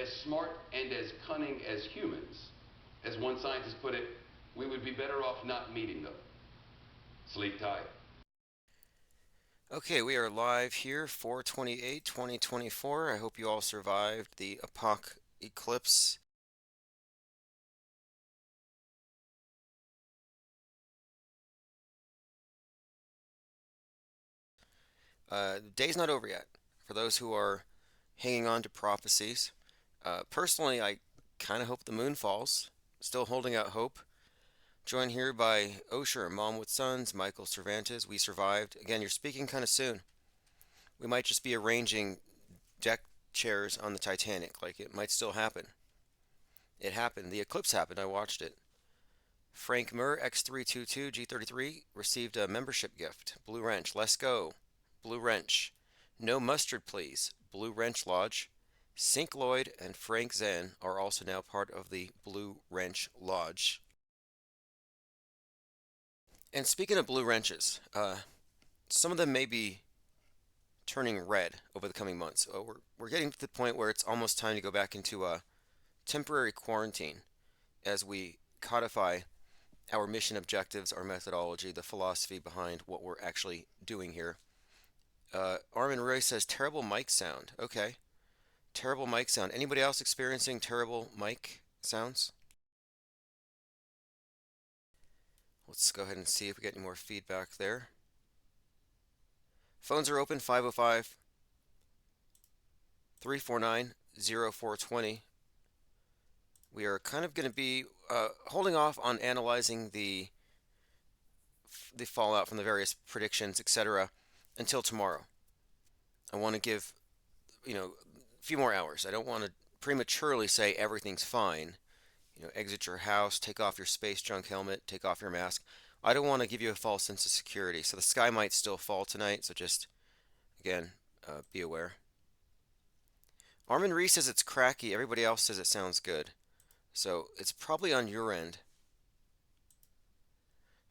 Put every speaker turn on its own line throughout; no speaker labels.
as smart and as cunning as humans, as one scientist put it, we would be better off not meeting them. Sleep tight.
Okay, we are live here, 4/28/2024. I hope you all survived the Epoch eclipse. The day's not over yet. For those who are hanging on to prophecies, personally, I kind of hope the moon falls. Still holding out hope. Joined here by Osher, Mom with Sons, Michael Cervantes. We survived. Again, you're speaking kind of soon. We might just be arranging deck chairs on the Titanic, like it might still happen. It happened. The eclipse happened. I watched it. Frank Murr, X322G33, received a membership gift. Blue Wrench, let's go. Blue Wrench. No mustard, please. Blue Wrench Lodge. Sink Lloyd and Frank Zen are also now part of the Blue Wrench Lodge. And speaking of blue wrenches, some of them may be turning red over the coming months. We're getting to the point where it's almost time to go back into a temporary quarantine as we codify our mission objectives, our methodology, the philosophy behind what we're actually doing here. Armin Roy says terrible mic sound. Okay, terrible mic sound. Anybody else experiencing terrible mic sounds? Let's go ahead and see if we get any more feedback there. Phones are open 505 349 0420. We are kind of going to be holding off on analyzing the fallout from the various predictions, etc., until tomorrow. I want to give, a few more hours. I don't want to prematurely say everything's fine. Exit your house, take off your space junk helmet, take off your mask. I don't want to give you a false sense of security. So the sky might still fall tonight. So just, again, be aware. Armin Reese says it's cracky. Everybody else says it sounds good. So it's probably on your end.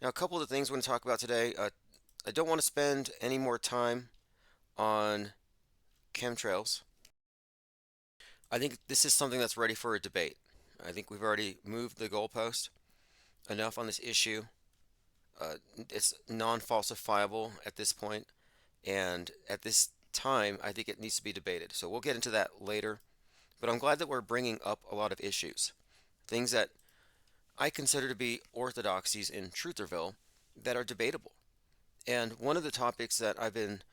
Now, a couple of the things we're going to talk about today. I don't want to spend any more time on chemtrails. I think this is something that's ready for a debate. I think we've already moved the goalpost enough on this issue. It's non-falsifiable at this point, and at this time, I think it needs to be debated. So we'll get into that later. But I'm glad that we're bringing up a lot of issues, things that I consider to be orthodoxies in Trutherville that are debatable. And one of the topics that I've been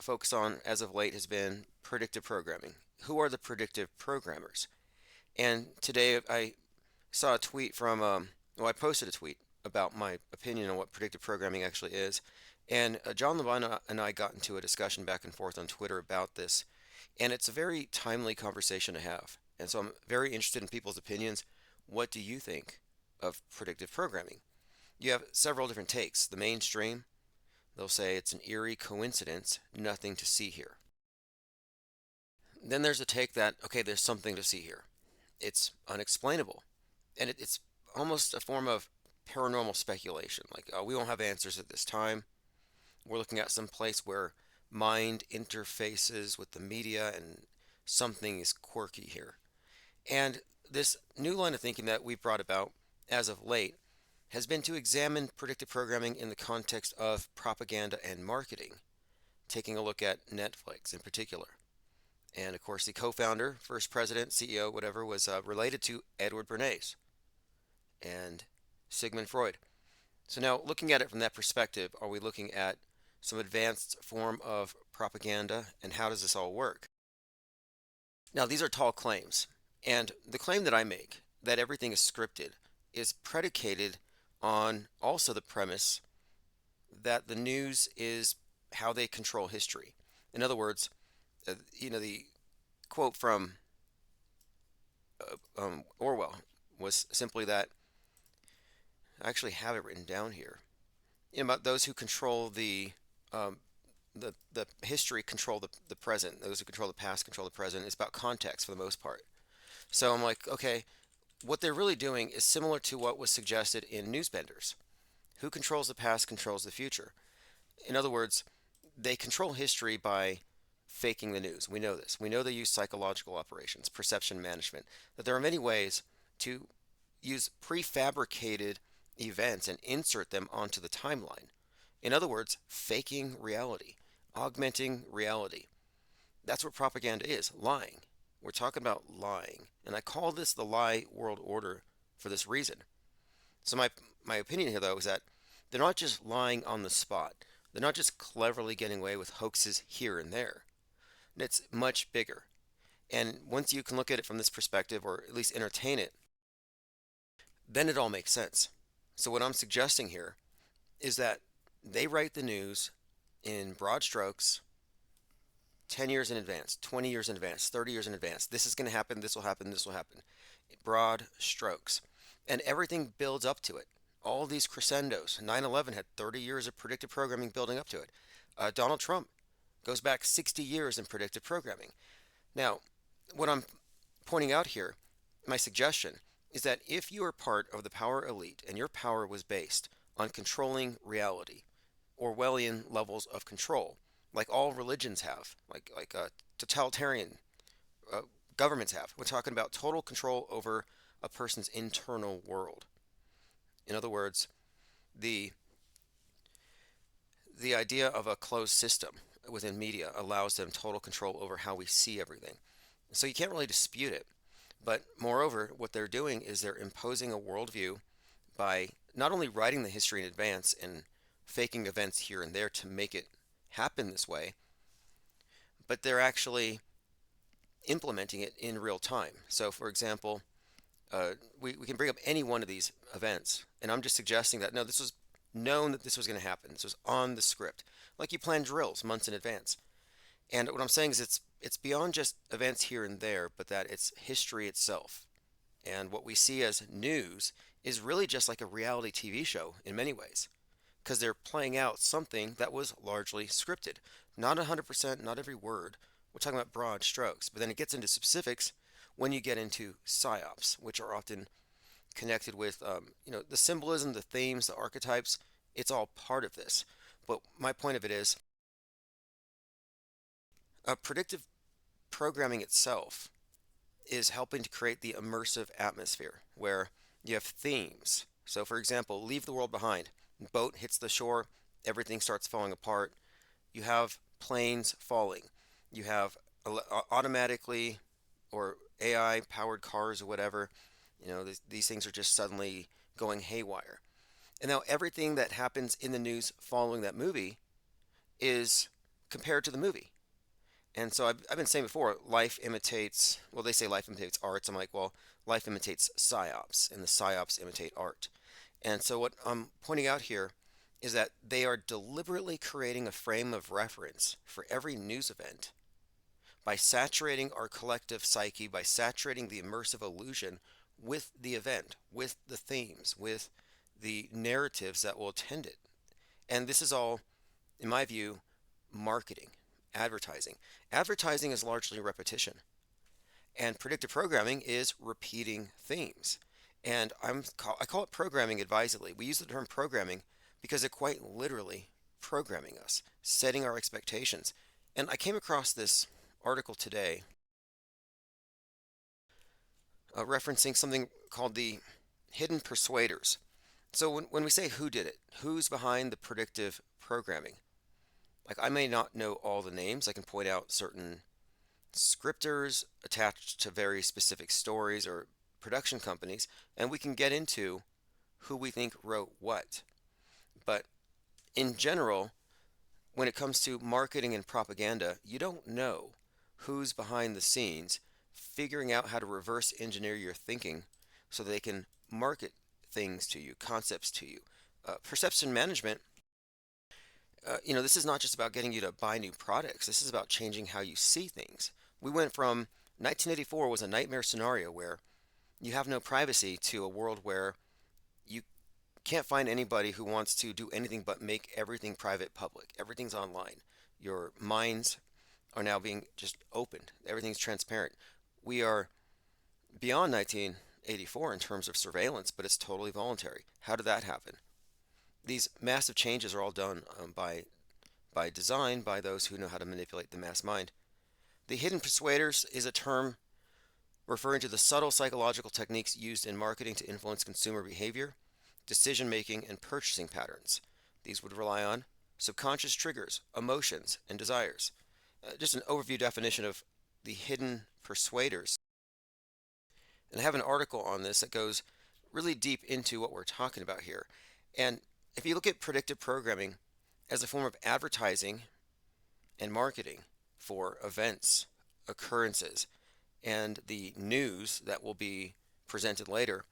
focused on as of late has been predictive programming. Who are the predictive programmers? And today I saw a tweet from, I posted a tweet about my opinion on what predictive programming actually is. And John Levine and I got into a discussion back and forth on Twitter about this. And it's a very timely conversation to have. And so I'm very interested in people's opinions. What do you think of predictive programming? You have several different takes. The mainstream, they'll say it's an eerie coincidence, nothing to see here. Then there's a take that, okay, there's something to see here. It's unexplainable. And it's almost a form of paranormal speculation. Like, we won't have answers at this time. We're looking at some place where mind interfaces with the media and something is quirky here. And this new line of thinking that we've brought about as of late has been to examine predictive programming in the context of propaganda and marketing, taking a look at Netflix in particular. And of course, the co-founder, first president, CEO, whatever, was related to Edward Bernays and Sigmund Freud. So now, looking at it from that perspective, are we looking at some advanced form of propaganda, and how does this all work? Now, these are tall claims, and the claim that I make, that everything is scripted, is predicated on also the premise that the news is how they control history. In other words, the quote from Orwell was simply that, I actually have it written down here, about those who control um, the history control the present. Those who control the past control the present. It's about context for the most part. So I'm like, okay, what they're really doing is similar to what was suggested in Newsbenders. Who controls the past controls the future. In other words, they control history by faking the news. We know this. We know they use psychological operations, perception management, that there are many ways to use prefabricated events and insert them onto the timeline. In other words, faking reality, augmenting reality. That's what propaganda is, lying. We're talking about lying. And I call this the lie world order for this reason. So my opinion here though is that they're not just lying on the spot. They're not just cleverly getting away with hoaxes here and there. It's much bigger. And once you can look at it from this perspective, or at least entertain it, then it all makes sense. So what I'm suggesting here is that they write the news in broad strokes 10 years in advance, 20 years in advance, 30 years in advance. This is going to happen, this will happen, this will happen. Broad strokes. And everything builds up to it. All these crescendos. 9/11 had 30 years of predictive programming building up to it. Donald Trump goes back 60 years in predictive programming. Now, what I'm pointing out here, my suggestion, is that if you are part of the power elite and your power was based on controlling reality, Orwellian levels of control, like all religions have, like totalitarian uh, governments have. We're talking about total control over a person's internal world. In other words, the the idea of a closed system within media allows them total control over how we see everything. So you can't really dispute it. But moreover, what they're doing is they're imposing a worldview by not only writing the history in advance and faking events here and there to make it happen this way, but they're actually implementing it in real time. So, for example, we can bring up any one of these events, and I'm just suggesting that no, this was known that this was going to happen. This was on the script, like you plan drills months in advance. And what I'm saying is it's beyond just events here and there, but that it's history itself. And what we see as news is really just like a reality TV show in many ways, because they're playing out something that was largely scripted. Not 100%, not every word. We're talking about broad strokes, but then it gets into specifics when you get into psyops, which are often connected with the symbolism, the themes, the archetypes. It's all part of this. But my point of it is predictive programming itself is helping to create the immersive atmosphere where you have themes. So, for example, leave the world behind. Boat hits the shore, everything starts falling apart. You have planes falling. You have automatically or AI powered cars or whatever. These things are just suddenly going haywire. And now everything that happens in the news following that movie is compared to the movie. And so I've been saying before, life imitates, well, they say life imitates arts. I'm like, well, life imitates psyops, and the psyops imitate art. And so what I'm pointing out here is that they are deliberately creating a frame of reference for every news event by saturating our collective psyche, by saturating the immersive illusion with the event, with the themes, with the narratives that will attend it. And this is all, in my view, marketing, advertising. Advertising is largely repetition, and predictive programming is repeating themes. And I call it programming advisedly. We use the term programming because it quite literally programming us, setting our expectations. And I came across this article today referencing something called the hidden persuaders. So when we say who did it, who's behind the predictive programming? Like I may not know all the names. I can point out certain scripters attached to very specific stories or production companies, and we can get into who we think wrote what. But in general, when it comes to marketing and propaganda, you don't know who's behind the scenes figuring out how to reverse engineer your thinking so they can market things to you, concepts to you. Perception management, this is not just about getting you to buy new products. This is about changing how you see things. We went from 1984 was a nightmare scenario where you have no privacy to a world where you can't find anybody who wants to do anything but make everything private public. Everything's online. Your minds are now being just opened. Everything's transparent. We are beyond 1984 in terms of surveillance, but it's totally voluntary. How did that happen? These massive changes are all done by design by those who know how to manipulate the mass mind. The hidden persuaders is a term referring to the subtle psychological techniques used in marketing to influence consumer behavior, decision making, and purchasing patterns. These would rely on subconscious triggers, emotions, and desires. Just an overview definition of the hidden persuaders. And I have an article on this that goes really deep into what we're talking about here. And if you look at predictive programming as a form of advertising and marketing for events, occurrences, and the news that will be presented later,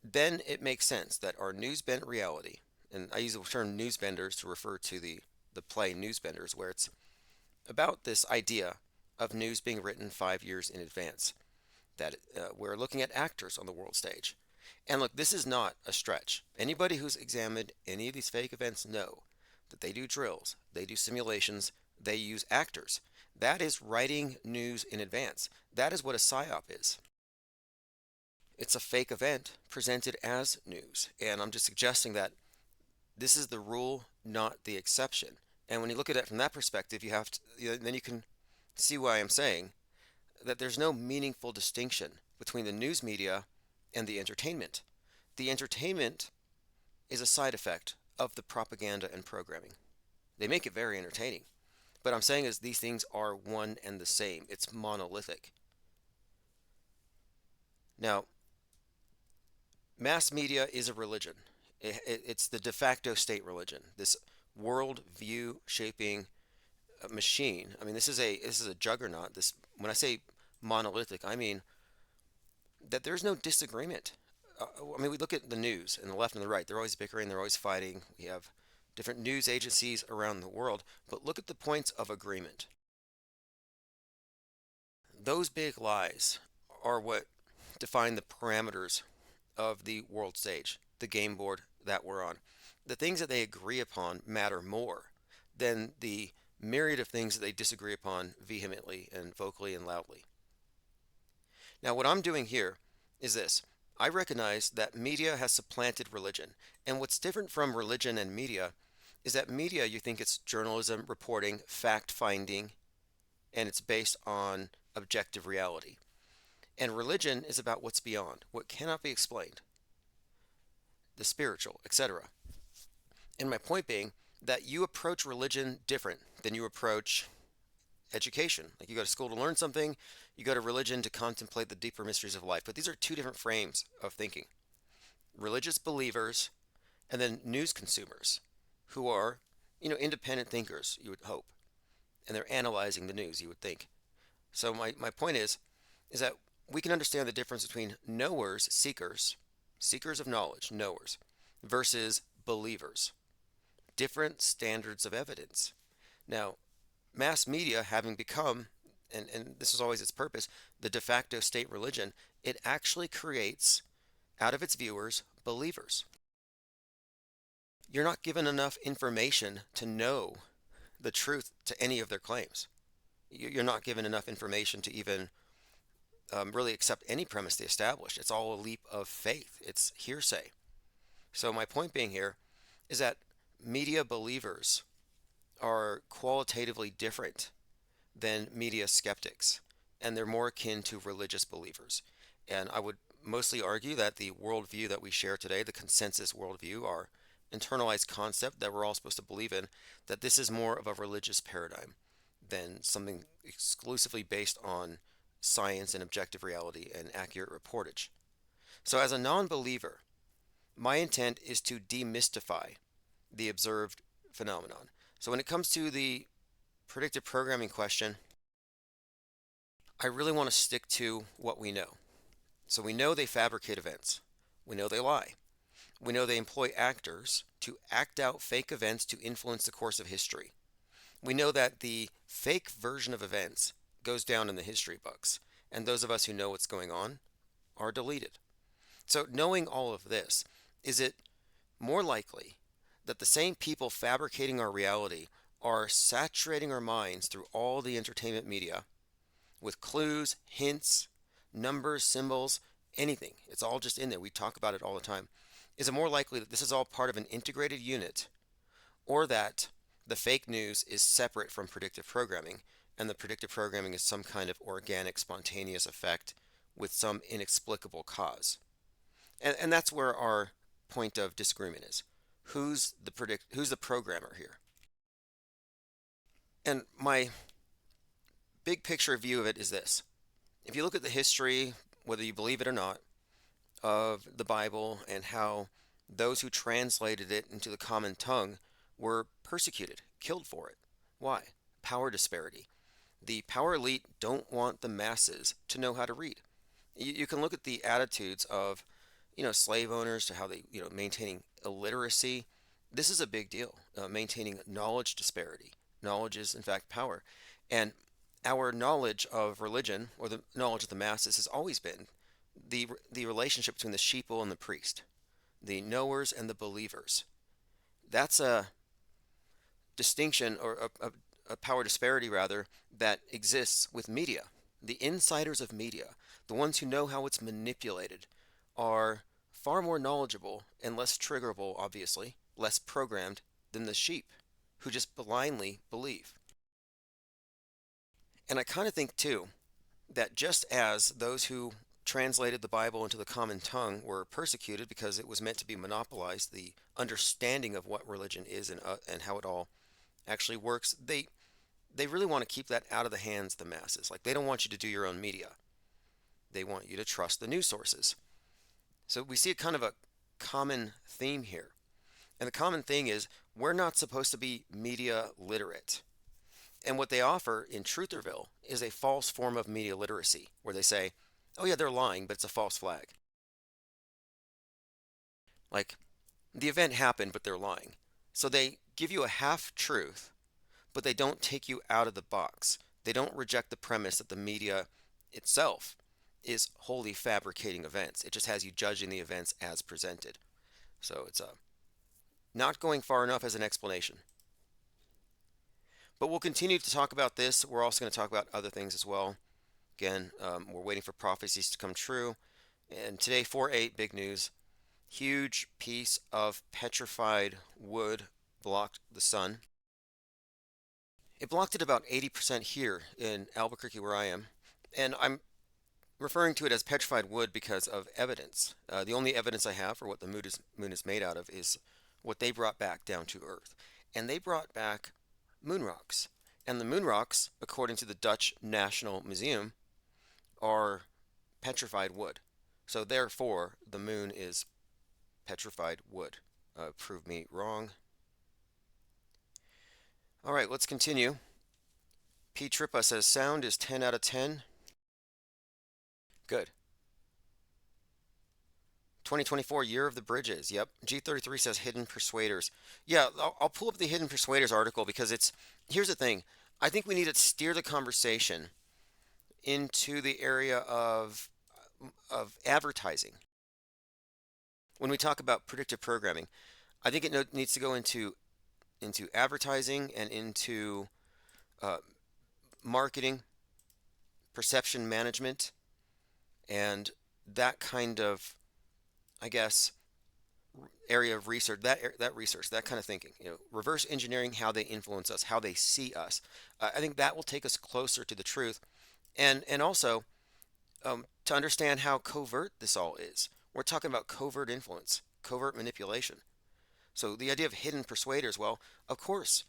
then it makes sense that our news bent reality, and I use the term news benders to refer to the play News Benders, where it's about this idea of news being written 5 years in advance, that we're looking at actors on the world stage. And look, this is not a stretch. Anybody who's examined any of these fake events know that they do drills, they do simulations, they use actors. That is writing news in advance. That is what a psyop is. It's a fake event presented as news. And I'm just suggesting that this is the rule, not the exception. And when you look at it from that perspective, then you can see why I'm saying that there's no meaningful distinction between the news media and the entertainment. The entertainment is a side effect of the propaganda and programming. They make it very entertaining. But I'm saying is these things are one and the same. It's monolithic. Now, mass media is a religion. It's the de facto state religion. This world view shaping machine. I mean, this is a juggernaut. When I say monolithic, I mean that there's no disagreement. I mean, we look at the news and the left and the right. They're always bickering. They're always fighting. We have different news agencies around the world. But look at the points of agreement. Those big lies are what define the parameters of the world stage, the game board that we're on. The things that they agree upon matter more than the myriad of things that they disagree upon vehemently and vocally and loudly. Now, what I'm doing here is this. I recognize that media has supplanted religion. And what's different from religion and media is that media, you think it's journalism, reporting, fact finding, and it's based on objective reality. And religion is about what's beyond, what cannot be explained, the spiritual, etc. And my point being that you approach religion different than you approach education. Like you go to school to learn something, you go to religion to contemplate the deeper mysteries of life. But these are two different frames of thinking. Religious believers and then news consumers who are, independent thinkers, you would hope. And they're analyzing the news, you would think. So my point is that we can understand the difference between knowers, seekers of knowledge, knowers, versus believers. Different standards of evidence. Now, mass media having become, and this is always its purpose, the de facto state religion, it actually creates, out of its viewers, believers. You're not given enough information to know the truth to any of their claims. You're not given enough information to even really accept any premise they establish. It's all a leap of faith. It's hearsay. So my point being here is that media believers are qualitatively different than media skeptics, and they're more akin to religious believers. And I would mostly argue that the worldview that we share today, the consensus worldview, our internalized concept that we're all supposed to believe in, that this is more of a religious paradigm than something exclusively based on science and objective reality and accurate reportage. So as a non-believer, my intent is to demystify the observed phenomenon. So when it comes to the predictive programming question, I really want to stick to what we know. So we know they fabricate events. We know they lie. We know they employ actors to act out fake events to influence the course of history. We know that the fake version of events goes down in the history books, and those of us who know what's going on are deleted. So knowing all of this, is it more likely that the same people fabricating our reality are saturating our minds through all the entertainment media with clues, hints, numbers, symbols, anything? It's all just in there. We talk about it all the time. Is it more likely that this is all part of an integrated unit, or that the fake news is separate from predictive programming and the predictive programming is some kind of organic, spontaneous effect with some inexplicable cause. And that's where our point of disagreement is. Who's the programmer here? And my big picture view of it is this. If you look at the history, whether you believe it or not, of the Bible and how those who translated it into the common tongue were persecuted, killed for it. Why? Power disparity. The power elite don't want the masses to know how to read. You can look at the attitudes of, slave owners to how they, maintaining illiteracy. This is a big deal, maintaining knowledge disparity. Knowledge is, in fact, power. And our knowledge of religion, or the knowledge of the masses, has always been the relationship between the sheeple and the priest, the knowers and the believers. That's a distinction, or a power disparity rather, that exists with media. The insiders of media, the ones who know how it's manipulated, are far more knowledgeable and less triggerable, obviously, less programmed than the sheep who just blindly believe. And I kind of think too that just as those who translated the Bible into the common tongue were persecuted because it was meant to be monopolized, the understanding of what religion is and how it all actually works, they really want to keep that out of the hands of the masses. Like, they don't want you to do your own media. They want you to trust the news sources. So we see a kind of a common theme here. And the common thing is we're not supposed to be media literate. And what they offer in Trutherville is a false form of media literacy, where they say, oh yeah, they're lying, but it's a false flag. Like, the event happened, but they're lying. So they give you a half truth, but they don't take you out of the box. They don't reject the premise that the media itself is wholly fabricating events. It just has you judging the events as presented. So it's not going far enough as an explanation. But we'll continue to talk about this. We're also going to talk about other things as well. Again, we're waiting for prophecies to come true. And today, 4/8, big news. Huge piece of petrified wood blocked the sun. It blocked it about 80% here in Albuquerque, where I am. And I'm referring to it as petrified wood because of evidence. The only evidence I have for what the moon is made out of is what they brought back down to Earth. And they brought back moon rocks. And the moon rocks, according to the Dutch National Museum, are petrified wood. So therefore, the moon is petrified wood. Prove me wrong. All right, let's continue. P. Trippa says sound is 10 out of 10. Good. 2024 Year of the Bridges. Yep. G33 says Hidden Persuaders. Yeah, I'll pull up the Hidden Persuaders article because here's the thing. I think we need to steer the conversation into the area of advertising. When we talk about predictive programming, I think it needs to go into advertising and into marketing, perception management, and that kind of, I guess, area of research, that research, that kind of thinking, reverse engineering how they influence us, how they see us. I think that will take us closer to the truth, and also to understand how covert this all is. We're talking about covert influence, covert manipulation. So the idea of hidden persuaders, well, of course,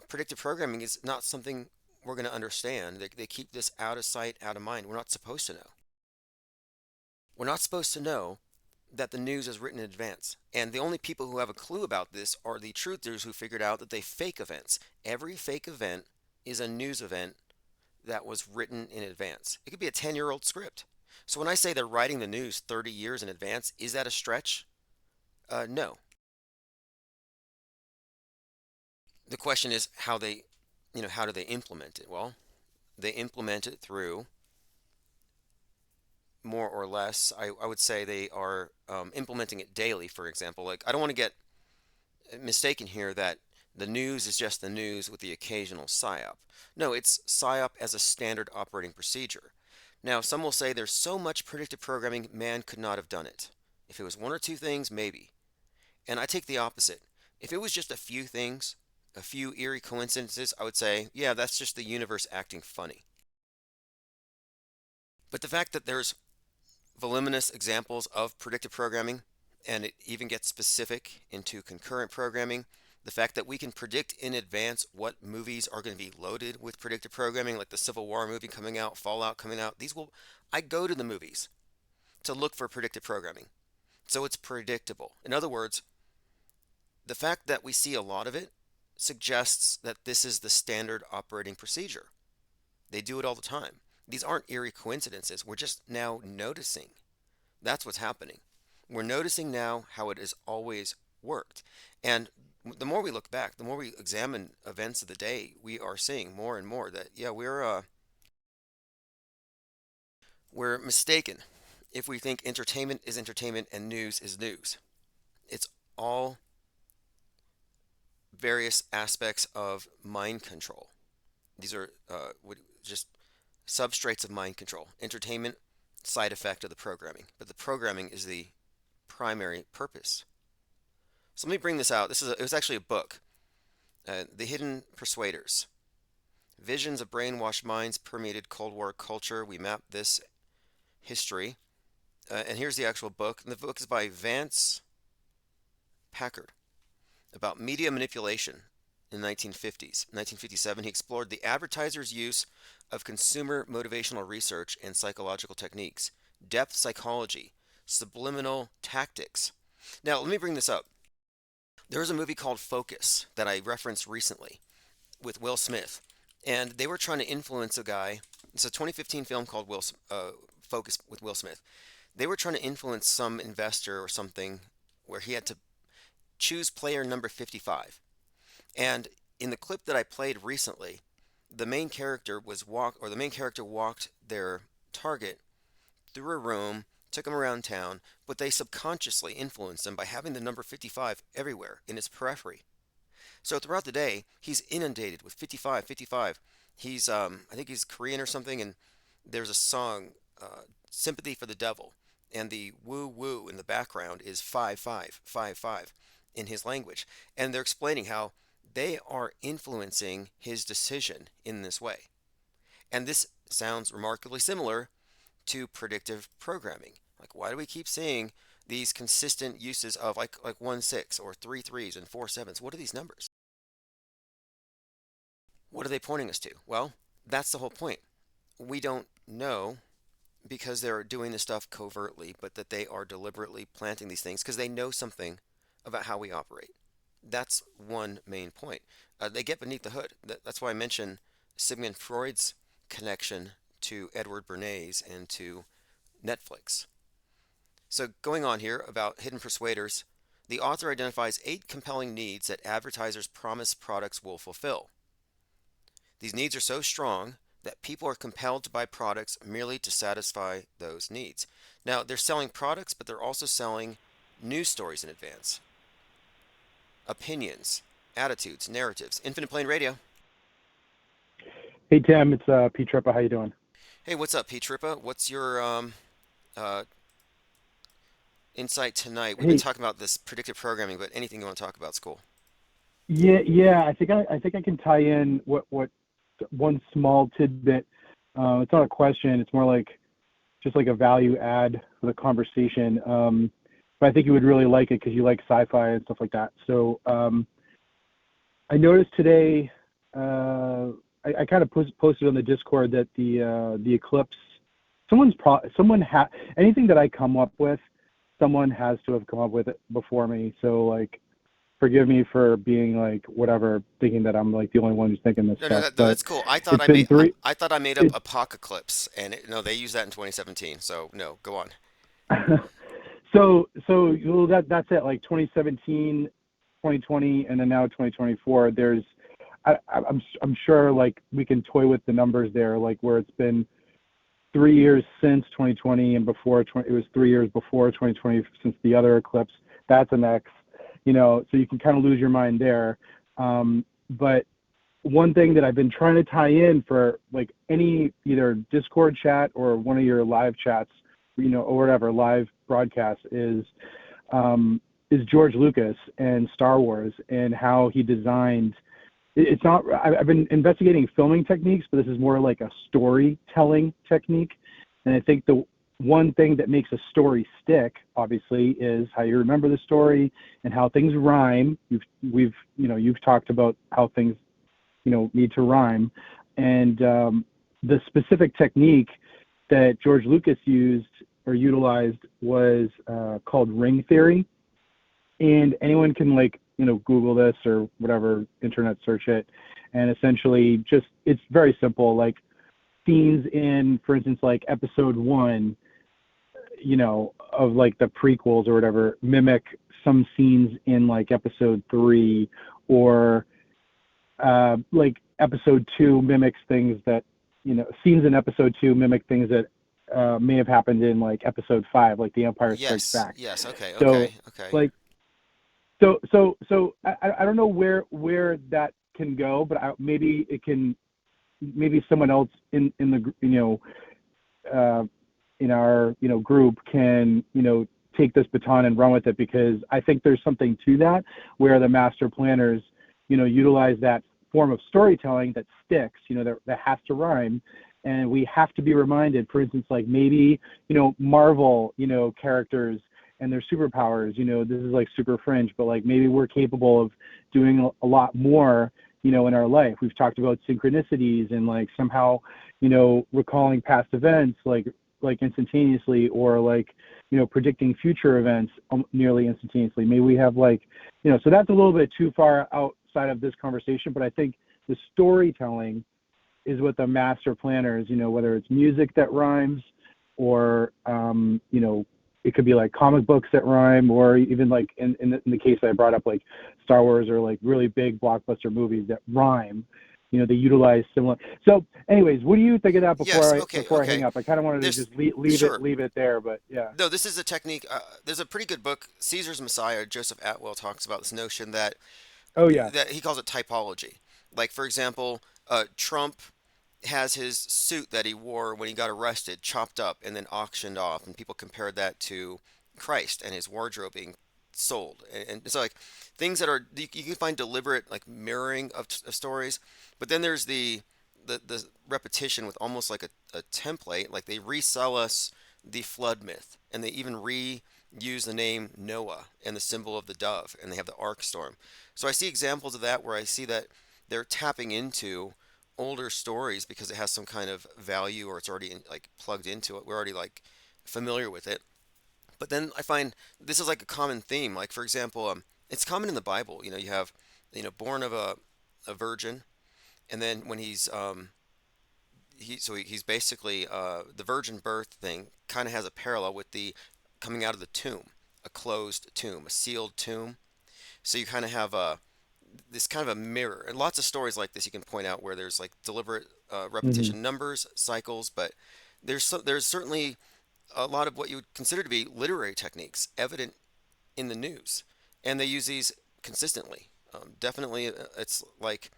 predictive programming is not something we're going to understand. They keep this out of sight, out of mind. We're not supposed to know. We're not supposed to know that the news is written in advance. And the only people who have a clue about this are the truthers who figured out that they fake events. Every fake event is a news event that was written in advance. It could be a 10-year-old script. So when I say they're writing the news 30 years in advance, is that a stretch? No. The question is how do they implement it? Well, they implement it through, more or less, I would say they are implementing it daily, for example. Like, I don't want to get mistaken here that the news is just the news with the occasional psyop. No, it's psyop as a standard operating procedure. Now, some will say there's so much predictive programming, man could not have done it. If it was one or two things, maybe. And I take the opposite. If it was just a few things, a few eerie coincidences, I would say, yeah, that's just the universe acting funny. But the fact that there's voluminous examples of predictive programming, and it even gets specific into concurrent programming. The fact that we can predict in advance what movies are going to be loaded with predictive programming, like the Civil War movie coming out, Fallout coming out. I go to the movies to look for predictive programming. So it's predictable. In other words, the fact that we see a lot of it suggests that this is the standard operating procedure. They do it all the time. These aren't eerie coincidences. We're just now noticing. That's what's happening. We're noticing now how it has always worked. And the more we look back, the more we examine events of the day, we are seeing more and more that, yeah, we're mistaken if we think entertainment is entertainment and news is news. It's all various aspects of mind control. These are just substrates of mind control. Entertainment, side effect of the programming, but the programming is the primary purpose. So let me bring this out. It was actually a book, The Hidden Persuaders. Visions of brainwashed minds permeated Cold War culture. We map this history. And here's the actual book. And the book is by Vance Packard about media manipulation in the 1950s. In 1957, he explored the advertiser's use of consumer motivational research and psychological techniques, depth psychology, subliminal tactics. Now, let me bring this up. There was a movie called Focus that I referenced recently with Will Smith, and they were trying to influence a guy. It's a 2015 film called Focus with Will Smith. They were trying to influence some investor or something where he had to choose player number 55. And in the clip that I played recently, the main character walked their target through a room, took him around town, but they subconsciously influenced him by having the number 55 everywhere in his periphery. So throughout the day, he's inundated with 55, 55. I think he's Korean or something, and there's a song, Sympathy for the Devil, and the woo woo in the background is 55, 55 in his language. And they're explaining how they are influencing his decision in this way. And this sounds remarkably similar to predictive programming. Like, why do we keep seeing these consistent uses of like 1 6 or 3 3s and 4 7s? What are these numbers? What are they pointing us to? Well, that's the whole point. We don't know because they're doing this stuff covertly, but that they are deliberately planting these things because they know something about how we operate. That's one main point. They get beneath the hood. That's why I mentioned Sigmund Freud's connection to Edward Bernays and to Netflix. So going on here about hidden persuaders, the author identifies 8 compelling needs that advertisers promise products will fulfill. These needs are so strong that people are compelled to buy products merely to satisfy those needs. Now, they're selling products, but they're also selling news stories in advance, opinions, attitudes, narratives. Infinite Plane Radio.
Hey Tim, it's Pete Trippa. How you doing?
Hey, what's up, Pete Trippa? What's your uh, insight tonight? We've been
Hey,
talking about this predictive programming, but anything you want to talk about is cool.
yeah. I think I can tie in what one small tidbit. It's not a question. It's more like just like a value add for the conversation. But I think you would really like it because you like sci-fi and stuff like that. So I noticed today. I kind of posted on the Discord that the eclipse. Anything that I come up with, someone has to have come up with it before me. So like, forgive me for being like whatever, thinking that I'm like the only one who's thinking this
No, no,
stuff.
no,
But
that's cool. I thought
it's been three.
I thought I made up
It,
apocalypse, and no, they used that in 2017. So no, go on.
so well, that's it. Like 2017, 2020, and then now 2024. I'm sure like we can toy with the numbers there, like where it's been 3 years since 2020 and it was 3 years before 2020 since the other eclipse. That's an X, so you can kind of lose your mind there. But one thing that I've been trying to tie in for like any either Discord chat or one of your live chats, or whatever live broadcast is George Lucas and Star Wars and how he designed it's not. I've been investigating filming techniques, but this is more like a storytelling technique. And I think the one thing that makes a story stick, obviously, is how you remember the story and how things rhyme. You've talked about how things need to rhyme, and the specific technique that George Lucas used or utilized was called ring theory. And anyone can Google this or whatever, internet search it, and essentially just it's very simple. Like scenes in, for instance, like episode one, of like the prequels or whatever, mimic some scenes in like episode three, or like episode two mimics things that scenes in episode two mimic things that may have happened in like episode five, like The Empire Strikes
Yes,
Back.
yes, okay,
So
okay, okay.
like I don't know where that can go, but maybe it can, maybe someone else in the uh, in our group can take this baton and run with it, because I think there's something to that, where the master planners utilize that form of storytelling that sticks, that has to rhyme, and we have to be reminded. For instance, like maybe Marvel characters and their superpowers, this is like super fringe, but like maybe we're capable of doing a lot more in our life. We've talked about synchronicities and like somehow recalling past events like instantaneously, or like predicting future events nearly instantaneously. Maybe we have so that's a little bit too far outside of this conversation, but I think the storytelling is what the master planners, whether it's music that rhymes, or it could be like comic books that rhyme, or even like in the case that I brought up, like Star Wars, or like really big blockbuster movies that rhyme. They utilize similar. So, anyways, what do you think of that
Yes,
before I
okay,
hang
okay.
up? I kind of wanted to
There's
just leave it
sure.
leave it there, but yeah.
No, this is a technique. There's a pretty good book, Caesar's Messiah. Joseph Atwell talks about this notion that
Oh yeah.
he calls it typology. Like, for example, Trump has his suit that he wore when he got arrested chopped up and then auctioned off, and people compared that to Christ and his wardrobe being sold. And so, like, things that are you can find deliberate like mirroring of stories, but then there's the repetition with almost like a template. Like they resell us the flood myth, and they even reuse the name Noah and the symbol of the dove, and they have the ark storm. So I see examples of that where I see that they're tapping into older stories because it has some kind of value, or it's already like plugged into it. We're already like familiar with it. But then I find this is like a common theme. Like, for example, it's common in the Bible. You have born of a virgin, and then when he's basically the virgin birth thing kind of has a parallel with the coming out of the tomb, a closed tomb, a sealed tomb. So you kind of have this kind of a mirror, and lots of stories like this you can point out where there's like deliberate
Hmm.
repetition, numbers, cycles, but there's certainly a lot of what you would consider to be literary techniques evident in the news, and they use these consistently. Definitely, it's like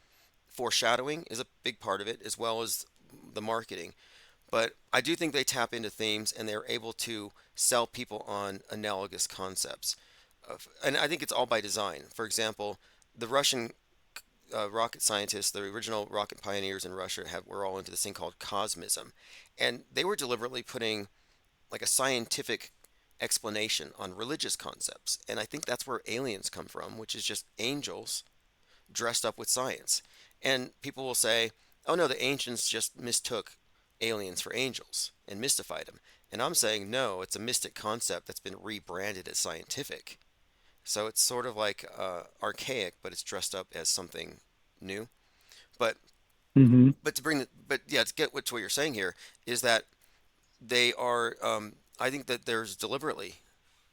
foreshadowing is a big part of it, as well as the marketing. But I do think they tap into themes, and they're able to sell people on analogous concepts. And I think it's all by design. For example, the Russian rocket scientists, the original rocket pioneers in Russia, were all into this thing called cosmism, and they were deliberately putting like a scientific explanation on religious concepts. And I think that's where aliens come from, which is just angels dressed up with science. And people will say, oh no, the ancients just mistook aliens for angels and mystified them. And I'm saying, no, it's a mystic concept that's been rebranded as scientific. So it's sort of like archaic, but it's dressed up as something new. But
Hmm.
but yeah, to get to what you're saying here is that they are. I think that there's deliberately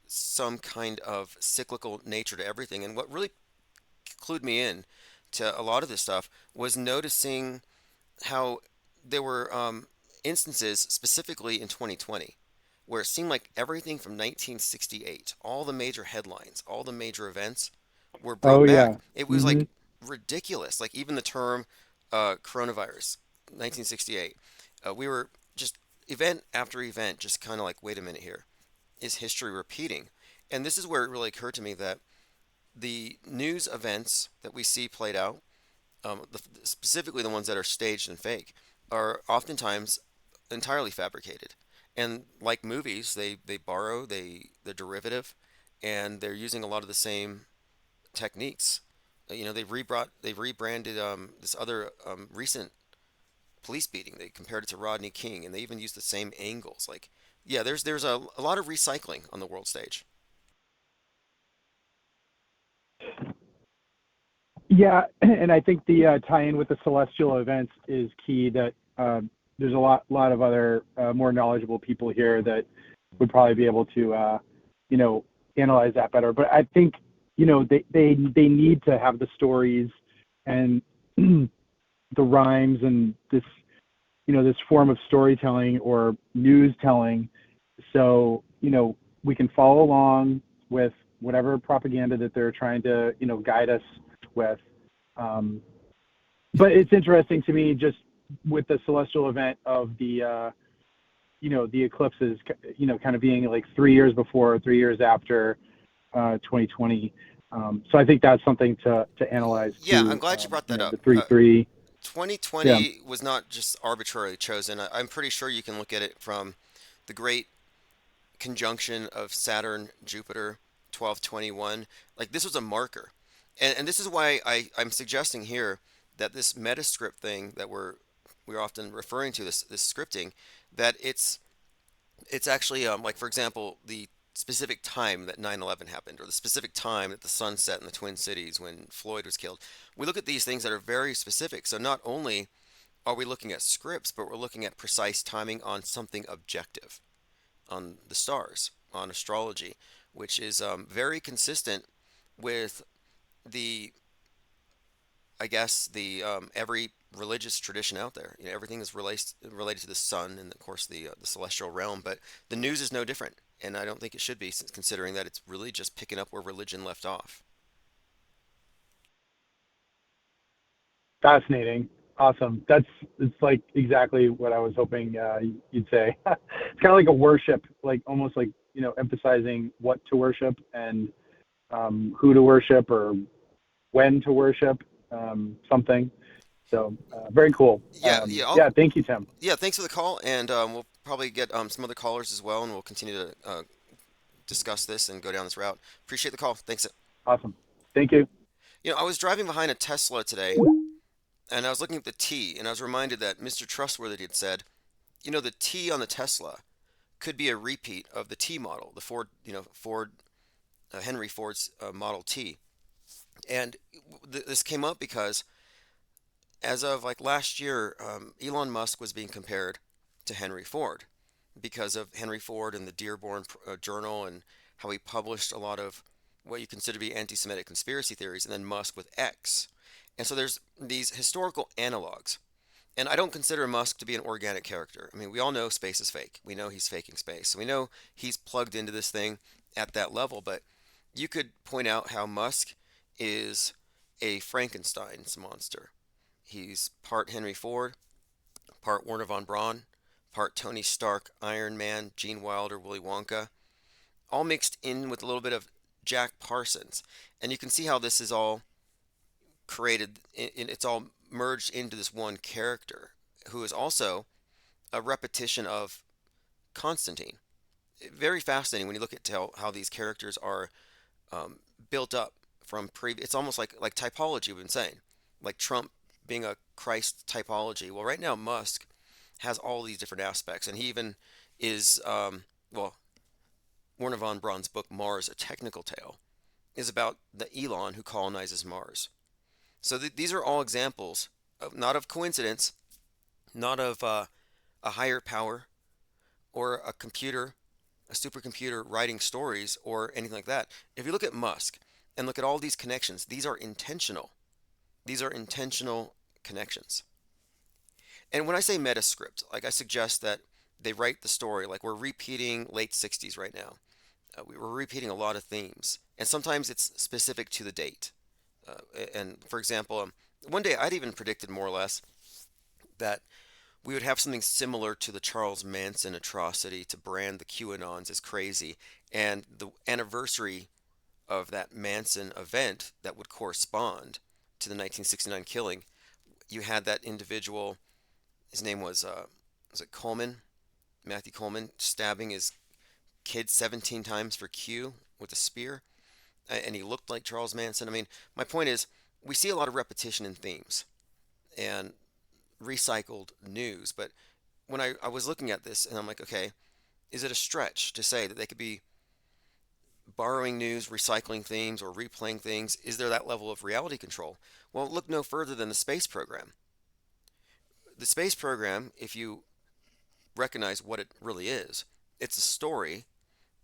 some kind of cyclical nature to everything. And what really clued me in to a lot of this stuff was noticing how there were instances, specifically in 2020, where it seemed like everything from 1968, all the major headlines, all the major events were
Oh
brought back.
yeah.
It was
Hmm.
like ridiculous. Like even the term coronavirus, 1968, we were just event after event, just kind of like, wait a minute here, is history repeating? And this is where it really occurred to me that the news events that we see played out specifically the ones that are staged and fake, are oftentimes entirely fabricated. And like movies, they borrow, they're derivative, and they're using a lot of the same techniques. They've rebranded this other recent police beating. They compared it to Rodney King, and they even used the same angles. Like, yeah, there's a lot of recycling on the world stage.
Yeah, and I think the tie-in with the celestial events is key. That there's a lot of other more knowledgeable people here that would probably be able to you know analyze that better. But I think they need to have the stories and the rhymes and this form of storytelling or news telling, so we can follow along with whatever propaganda that they're trying to guide us with. Um, but it's interesting to me just with the celestial event of the eclipses, kind of being like 3 years before, 3 years after 2020. So I think that's something to analyze
Yeah, I'm
too.
glad you brought that up.
The 3-3. Yeah.
2020 was not just arbitrarily chosen. I'm pretty sure you can look at it from the great conjunction of Saturn, Jupiter, 1221. Like this was a marker. And this is why I'm suggesting here that this metascript thing that we're often referring to, this scripting, that it's actually like for example the specific time that 9/11 happened, or the specific time that the sun set in the Twin Cities when Floyd was killed. We look at these things that are very specific. So not only are we looking at scripts, but we're looking at precise timing on something objective, on the stars, on astrology, which is very consistent with the, I guess, the every religious tradition out there. Everything is related to the sun and of course the celestial realm. But the news is no different, and I don't think it should be, considering that it's really just picking up where religion left off.
Fascinating. Awesome. It's like exactly what I was hoping you'd say. It's kind of like a worship, like almost like emphasizing what to worship and who to worship or when to worship something. So very cool.
Yeah, yeah,
Yeah, thank you, Tim.
yeah. Thanks for the call, and we'll probably get some other callers as well, and we'll continue to discuss this and go down this route. Appreciate the call. Thanks.
Awesome. Thank you.
I was driving behind a Tesla today, and I was looking at the T, and I was reminded that Mr. Trustworthy had said, the T on the Tesla could be a repeat of the T model, the Ford, Henry Ford's Model T. And this came up because as of like last year, Elon Musk was being compared to Henry Ford because of Henry Ford and the Dearborn Journal, and how he published a lot of what you consider to be anti-Semitic conspiracy theories, and then Musk with X. And so there's these historical analogs. And I don't consider Musk to be an organic character. I mean, we all know space is fake. We know he's faking space. So we know he's plugged into this thing at that level. But you could point out how Musk is a Frankenstein's monster. He's part Henry Ford, part Werner von Braun, part Tony Stark, Iron Man, Gene Wilder, Willy Wonka, all mixed in with a little bit of Jack Parsons. And you can see how this is all created, it's all merged into this one character who is also a repetition of Constantine. Very fascinating when you look at how these characters are built up from previous. It's almost like typology we've been saying, like Trump being a Christ typology. Well, right now Musk has all these different aspects, and he even is well, Werner von Braun's book Mars: A Technical Tale is about the Elon who colonizes Mars. So these are all examples of not of coincidence, not of a higher power or a computer, a supercomputer writing stories or anything like that. If you look at Musk and look at all these connections, these are intentional. These are intentional connections. And when I say metascript, like I suggest that they write the story, like we're repeating late 60s right now. We're repeating a lot of themes, and sometimes it's specific to the date. And for example, one day I'd even predicted more or less that we would have something similar to the Charles Manson atrocity to brand the QAnons as crazy, and the anniversary of that Manson event that would correspond to the 1969 killing you had that individual, his name was it Coleman, Matthew Coleman, stabbing his kid 17 times for Q with a spear, and he looked like Charles Manson. I mean, my point is, we see a lot of repetition in themes and recycled news, but when I was looking at this, and I'm like, okay, is it a stretch to say that they could be borrowing news, recycling themes, or replaying things? Is there that level of reality control? Well, look no further than the space program. The space program, if you recognize what it really is, it's a story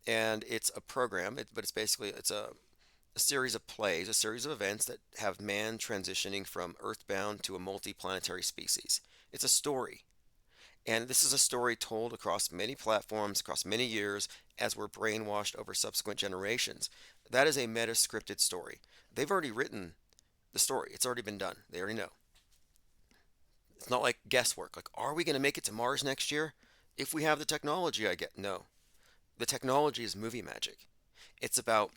and it's a program, but it's basically a series of plays, a series of events that have man transitioning from earthbound to a multi-planetary species. It's a story. And this is a story told across many platforms, across many years, as we're brainwashed over subsequent generations. That is a meta-scripted story. They've already written the story. It's already been done. They already know. It's not like guesswork. Like, are we going to make it to Mars next year? If we have the technology, I get. No. The technology is movie magic. It's about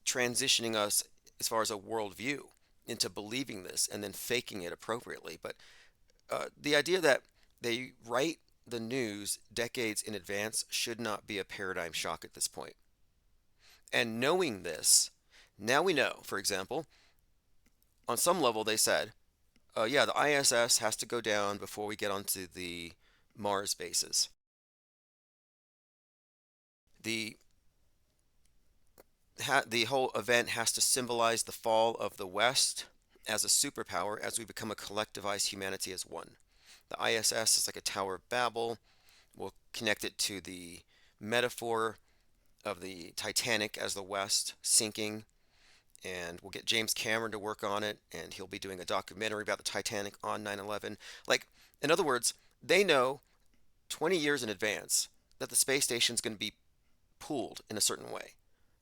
transitioning us as far as a worldview into believing this and then faking it appropriately. But the idea that they write the news decades in advance should not be a paradigm shock at this point. And knowing this, now we know, for example, on some level they said, yeah, the ISS has to go down before we get onto the Mars bases. The the whole event has to symbolize the fall of the West as a superpower as we become a collectivized humanity as one. The ISS is like a Tower of Babel. We'll connect it to the metaphor of the Titanic as the West sinking, and we'll get James Cameron to work on it, and he'll be doing a documentary about the Titanic on 9/11. Like, in other words, they know 20 years in advance that the space station is going to be pooled in a certain way.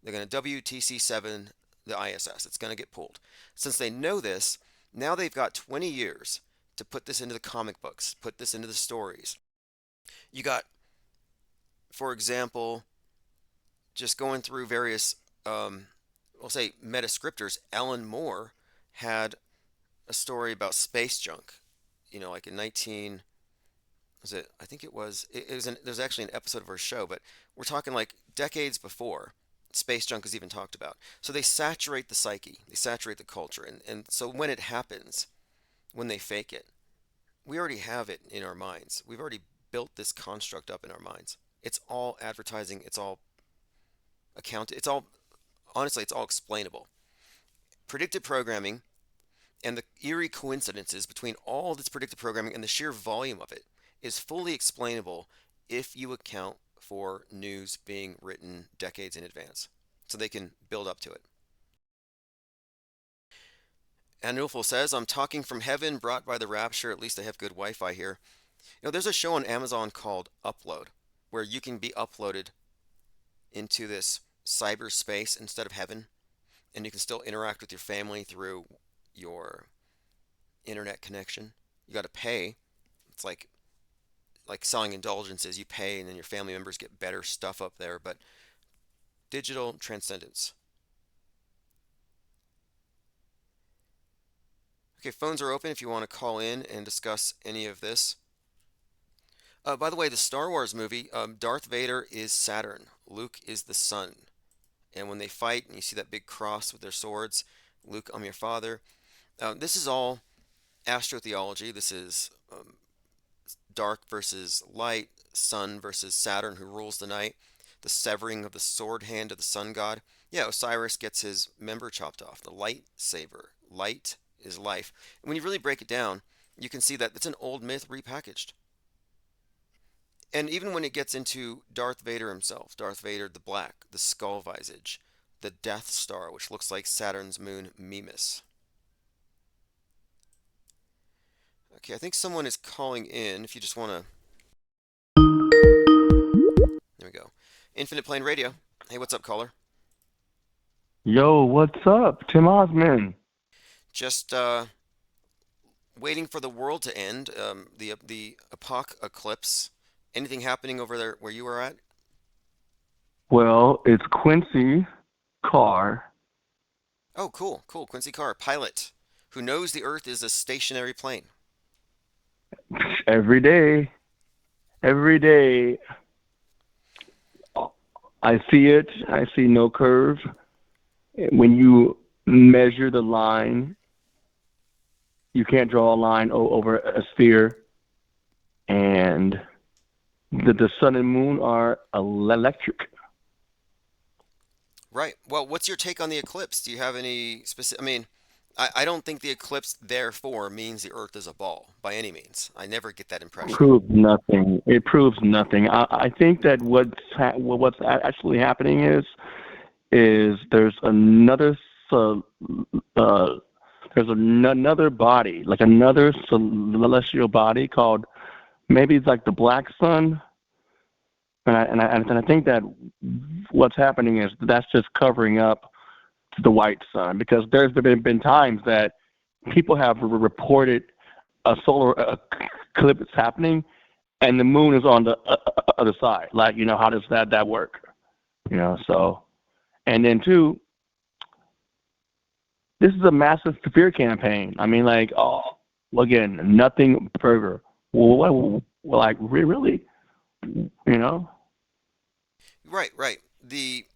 They're going to WTC-7 the ISS. It's going to get pulled. Since they know this, now they've got 20 years to put this into the comic books, put this into the stories. You got, for example, just going through various, we'll say, meta-scripters. Alan Moore had a story about space junk. You know, like in 19, was it? I think it was. There's actually an episode of our show, but we're talking like decades before space junk is even talked about. So they saturate the psyche, they saturate the culture, and so when it happens, when they fake it, we already have it in our minds. We've already built this construct up in our minds. It's all advertising. It's all accounted. It's all, honestly, it's all explainable. Predictive programming and the eerie coincidences between all this predictive programming and the sheer volume of it is fully explainable if you account for news being written decades in advance, so they can build up to it. Anulful says, I'm talking from heaven, brought by the rapture. At least I have good Wi-Fi here. You know, there's a show on Amazon called Upload, where you can be uploaded into this cyberspace instead of heaven, and you can still interact with your family through your internet connection. You got to pay. It's like selling indulgences. You pay, and then your family members get better stuff up there. But digital transcendence. Okay, phones are open if you want to call in and discuss any of this. By the way, the Star Wars movie, Darth Vader is Saturn, Luke is the sun. And when they fight and you see that big cross with their swords, Luke, I'm your father. This is all astrotheology. This is dark versus light, sun versus Saturn, who rules the night, the severing of the sword hand of the sun god. Yeah, Osiris gets his member chopped off, the lightsaber. Light is life. And when you really break it down, you can see that it's an old myth repackaged. And even when it gets into Darth Vader himself, Darth Vader the Black, the skull visage, the Death Star, which looks like Saturn's moon Mimas. Okay, I think someone is calling in. If you just want to... There we go. Infinite Plane Radio. Hey, what's up, caller?
Yo, what's up? Tim Osman.
Just waiting for the world to end, the apocalypse. Anything happening over there where you were at?
Well, it's Quincy Carr.
Oh, cool, cool. Quincy Carr, pilot, who knows the Earth is a stationary plane.
Every day, every day, I see it. I see no curve. When you measure the line, you can't draw a line over a sphere, and the sun and moon are electric.
Right. Well, what's your take on the eclipse? Do you have any specific? I mean, I don't think the eclipse therefore means the Earth is a ball by any means. I never get that impression.
Proves nothing. It proves nothing. I think that what's actually happening is uh, there's another body, like another celestial body called, maybe it's like the black sun, and I think that what's happening is that's just covering up the white sun, because there's been times that people have reported a solar eclipse happening, and the moon is on the other side. Like, how does that work? So, and then two, this is a massive fear campaign. I mean, like, oh, again, nothing burger. Well, like, really? You know?
Right, right. They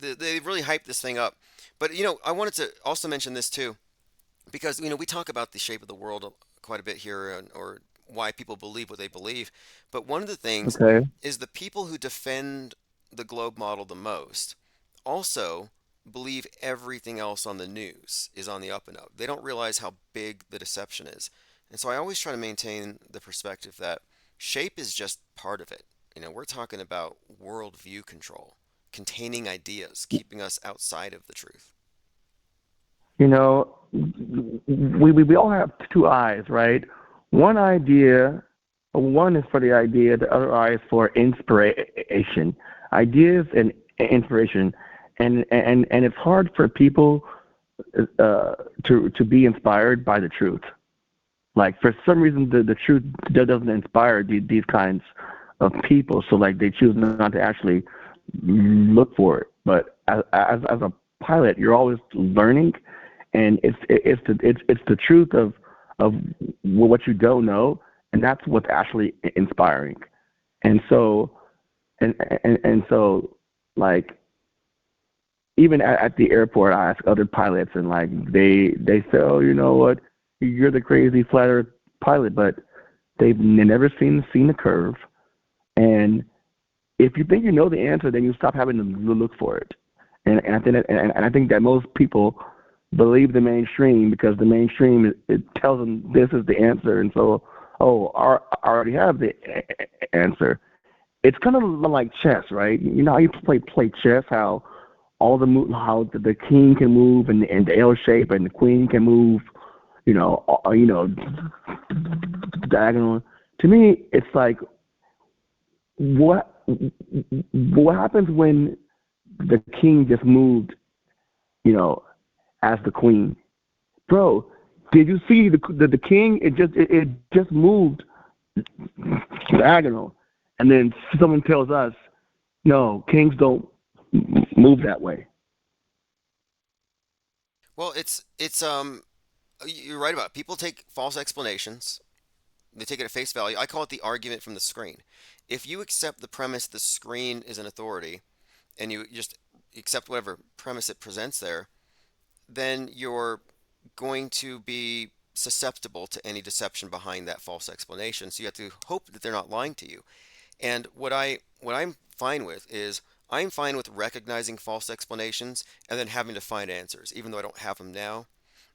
really hyped this thing up. But I wanted to also mention this too, because we talk about the shape of the world quite a bit here, or why people believe what they believe. But one of the things
Okay.
is the people who defend the globe model the most also believe everything else on the news is on the up and up. They don't realize how big the deception is. And so I always try to maintain the perspective that shape is just part of it. We're talking about worldview control, containing ideas, keeping us outside of the truth.
You know, we all have two eyes, right? One is for the idea, the other eye is for inspiration. Ideas and inspiration. And it's hard for people to be inspired by the truth. Like, for some reason, the truth doesn't inspire these kinds of people, so like they choose not to actually look for it. But as a pilot, you're always learning, and it's the truth of what you don't know, and that's what's actually inspiring. And so and so, like, even at the airport, I ask other pilots, and like they say, oh, you know what, you're the crazy flat earth pilot, but they've never seen the curve. And if you think you know the answer, then you stop having to look for it. And I think that most people believe the mainstream, because the mainstream, it tells them this is the answer, and so, oh, I already have the answer. It's kind of like chess, right? You know how you play chess, how all how the king can move in the L shape, and the queen can move, diagonal. To me, it's like, what happens when the king just moved, as the queen? Bro, did you see the king? It just moved diagonal, and then someone tells us, no, kings don't move that way.
Well, it's you're right about it. People take false explanations. They take it at face value. I call it the argument from the screen. If you accept the premise the screen is an authority, and you just accept whatever premise it presents there, then you're going to be susceptible to any deception behind that false explanation. So you have to hope that they're not lying to you. And what I'm fine with is, I'm fine with recognizing false explanations and then having to find answers. Even though I don't have them now,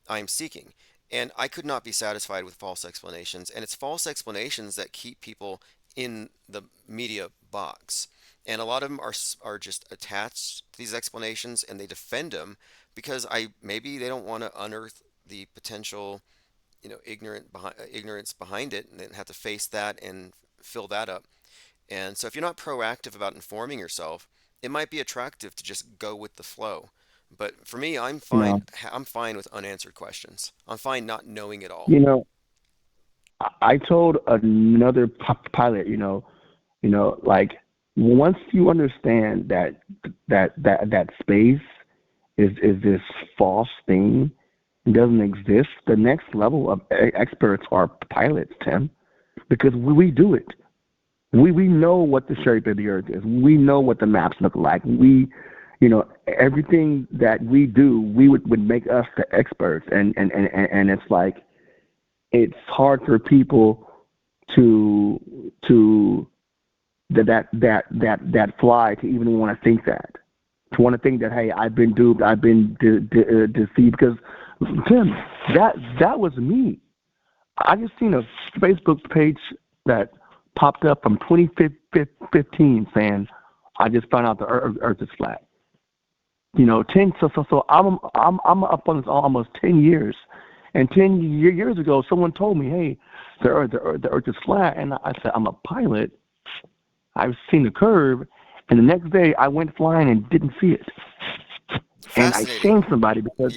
I'm seeking. And I could not be satisfied with false explanations. And it's false explanations that keep people in the media box. And a lot of them are just attached to these explanations, and they defend them because maybe they don't want to unearth the potential, ignorance behind it, and then have to face that and fill that up. And so if you're not proactive about informing yourself, it might be attractive to just go with the flow. But for me, I'm
You
fine.
know,
I'm fine with unanswered questions. I'm fine not knowing it all.
you know. I told another pilot, like, once you understand that space is this false thing, doesn't exist. The next level of experts are pilots, Tim, because we do it. We know what the shape of the Earth is. We know what the maps look like. Everything that we do, we would make us the experts. And it's like, it's hard for people to that fly to even want to think that. To want to think that, hey, I've been duped, I've been deceived. Because, Tim, that was me. I just seen a Facebook page that popped up from 2015 saying, I just found out the Earth is flat. So I'm up on this almost 10 years. And 10 years ago, someone told me, hey, the Earth is flat. And I said, I'm a pilot. I've seen the curve. And the next day, I went flying and didn't see it. And I shamed somebody because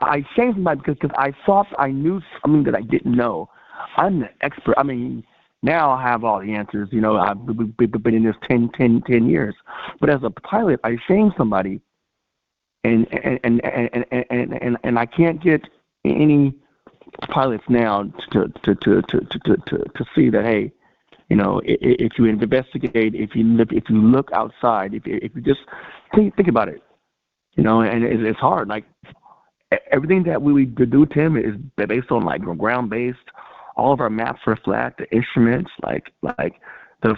I shamed somebody because I thought I knew something that I didn't know. I'm the expert. I mean, now I have all the answers. I've been in this 10 years. But as a pilot, I shamed somebody, and I can't get any pilots now to see that, hey, if you investigate, if you look outside, if you just think about it, and it's hard. Like everything that we do, Tim, is based on like ground based. All of our maps reflect the instruments, like the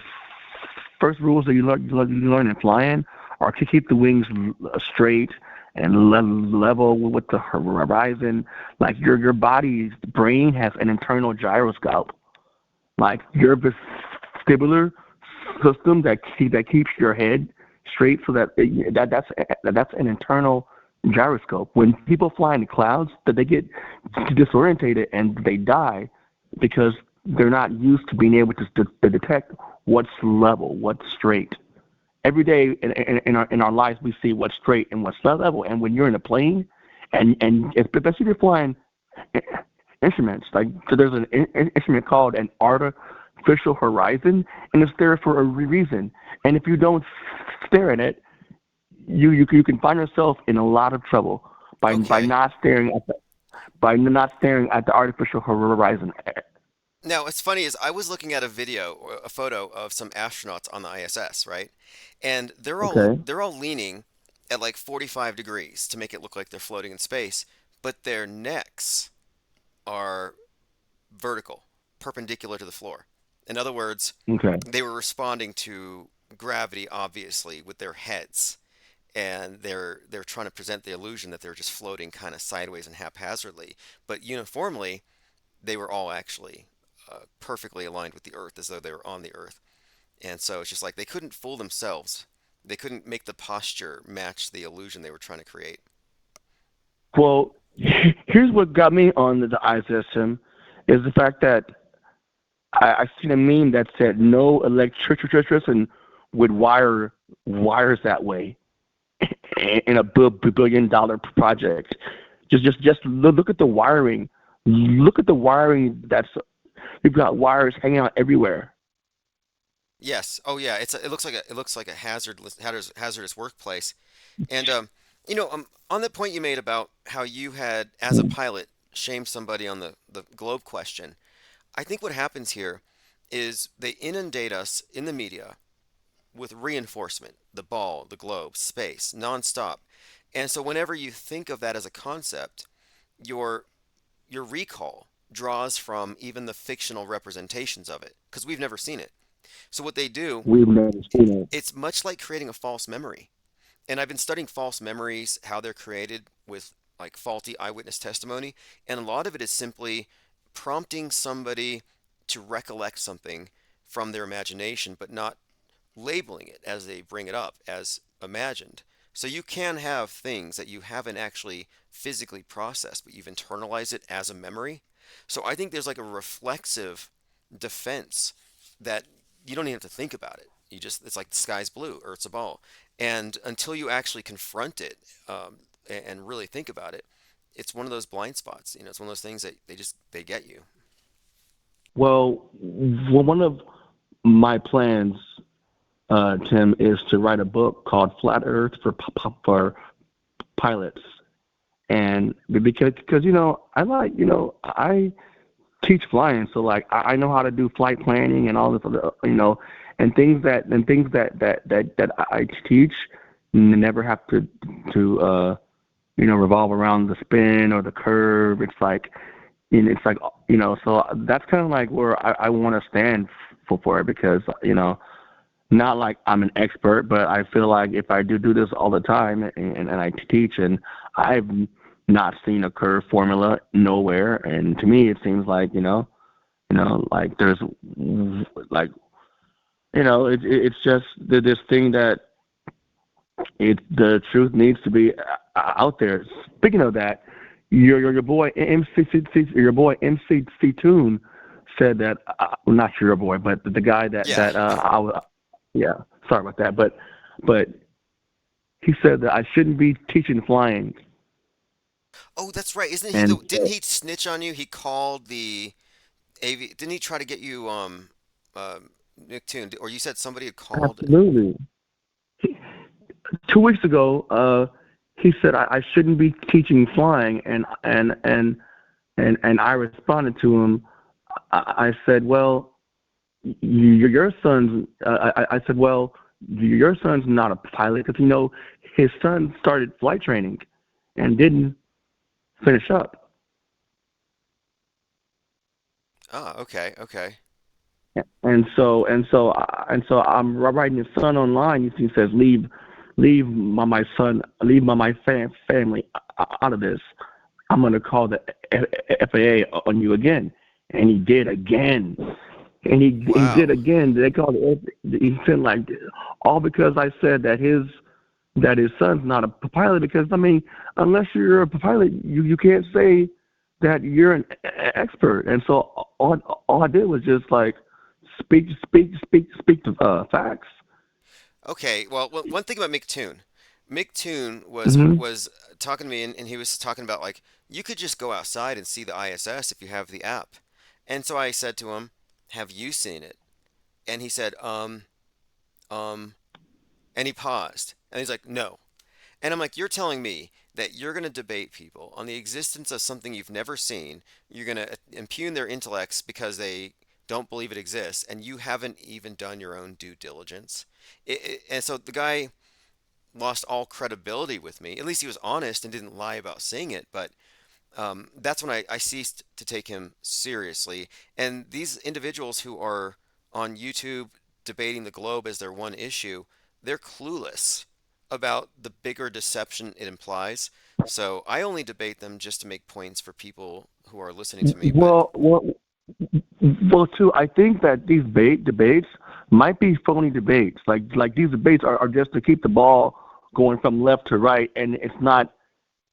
first rules that you learn in flying are to keep the wings straight and level with the horizon. Like your body's brain has an internal gyroscope. Like your vestibular system that keeps your head straight, so that's an internal gyroscope. When people fly in the clouds, that they get disorientated and they die because they're not used to being able to detect what's level, what's straight. Every day in our lives, we see what's straight and what's level. And when you're in a plane, and especially if you're flying instruments, like so there's an instrument called an artificial horizon, and it's there for a reason. And if you don't stare at it, you can find yourself in a lot of trouble by not staring at the artificial horizon.
Now, what's funny is I was looking at a photo of some astronauts on the ISS, right? And they're all leaning at like 45 degrees to make it look like they're floating in space, but their necks are vertical, perpendicular to the floor. In other words, they were responding to gravity, obviously, with their heads, and they're trying to present the illusion that they're just floating kind of sideways and haphazardly, but uniformly, they were all actually perfectly aligned with the Earth, as though they were on the Earth. And so it's just like they couldn't fool themselves. They couldn't make the posture match the illusion they were trying to create.
Well, here's what got me on the ISS, Tim, is the fact that I seen a meme that said no electrician would wires that way in a $1 billion project. Just look at the wiring. Look at the wiring. You've got wires hanging out everywhere.
Yes. Oh, yeah. It looks like a hazardous workplace. And on that point you made about how you had, as a pilot, shamed somebody on the globe question, I think what happens here is they inundate us in the media with reinforcement, the ball, the globe, space, nonstop. And so whenever you think of that as a concept, your recall draws from even the fictional representations of it, because we've never seen it. So what they do,
we've never seen it.
It's much like creating a false memory. And I've been studying false memories, how they're created with like faulty eyewitness testimony, and a lot of it is simply prompting somebody to recollect something from their imagination, but not labeling it as they bring it up as imagined. So you can have things that you haven't actually physically processed, but you've internalized it as a memory. So I think there's like a reflexive defense that you don't even have to think about it. It's like the sky's blue or it's a ball. And until you actually confront it and really think about it, it's one of those blind spots. It's one of those things that they get you.
Well, one of my plans, Tim, is to write a book called Flat Earth for Pilots. And because I like I teach flying, so like I know how to do flight planning and all this other and things that I teach never have to revolve around the spin or the curve. It's like so that's kind of like where I want to stand for it because not like I'm an expert, but I feel like if I do this all the time and I teach and I've not seen a curve formula nowhere, and to me it seems like like there's like it's just this thing that the truth needs to be out there. Speaking of that, your boy MC Tune said that well, not your boy, but the guy
Yeah.
yeah, sorry about that, but he said that I shouldn't be teaching flying,
Oh, that's right. Isn't he
and
didn't he snitch on you? He called the AV. Didn't he try to get you Nicktoon? Or you said somebody had called.
absolutely. 2 weeks ago, he said I shouldn't be teaching flying, and I responded to him. I said, well, your son's. I said, well, your son's not a pilot because his son started flight training and didn't finish up.
Oh, okay, okay.
And so I'm writing his son online. He says, leave my son, leave my family out of this. I'm gonna call the FAA on you again, and he did again, and he did
Wow.
again. They called it. He said like all because I said that his son's not a pilot. Because I mean, unless you're a pilot, you can't say that you're an expert. And so all I did was just like speak to facts.
Okay. Well, one thing about Mick Toon
Hmm.
was talking to me, and he was talking about like you could just go outside and see the ISS if you have the app. And so I said to him, "Have you seen it?" And he said, um, and he paused, and he's like, "No." And I'm like, you're telling me that you're going to debate people on the existence of something you've never seen. You're going to impugn their intellects because they don't believe it exists, and you haven't even done your own due diligence. And so the guy lost all credibility with me. At least he was honest and didn't lie about seeing it. But that's when I ceased to take him seriously. And these individuals who are on YouTube debating the globe as their one issue, they're clueless about the bigger deception it implies. So I only debate them just to make points for people who are listening to me. But
Well, well, well, too. I think that these debates might be phony debates. Like these debates are just to keep the ball going from left to right, and it's not.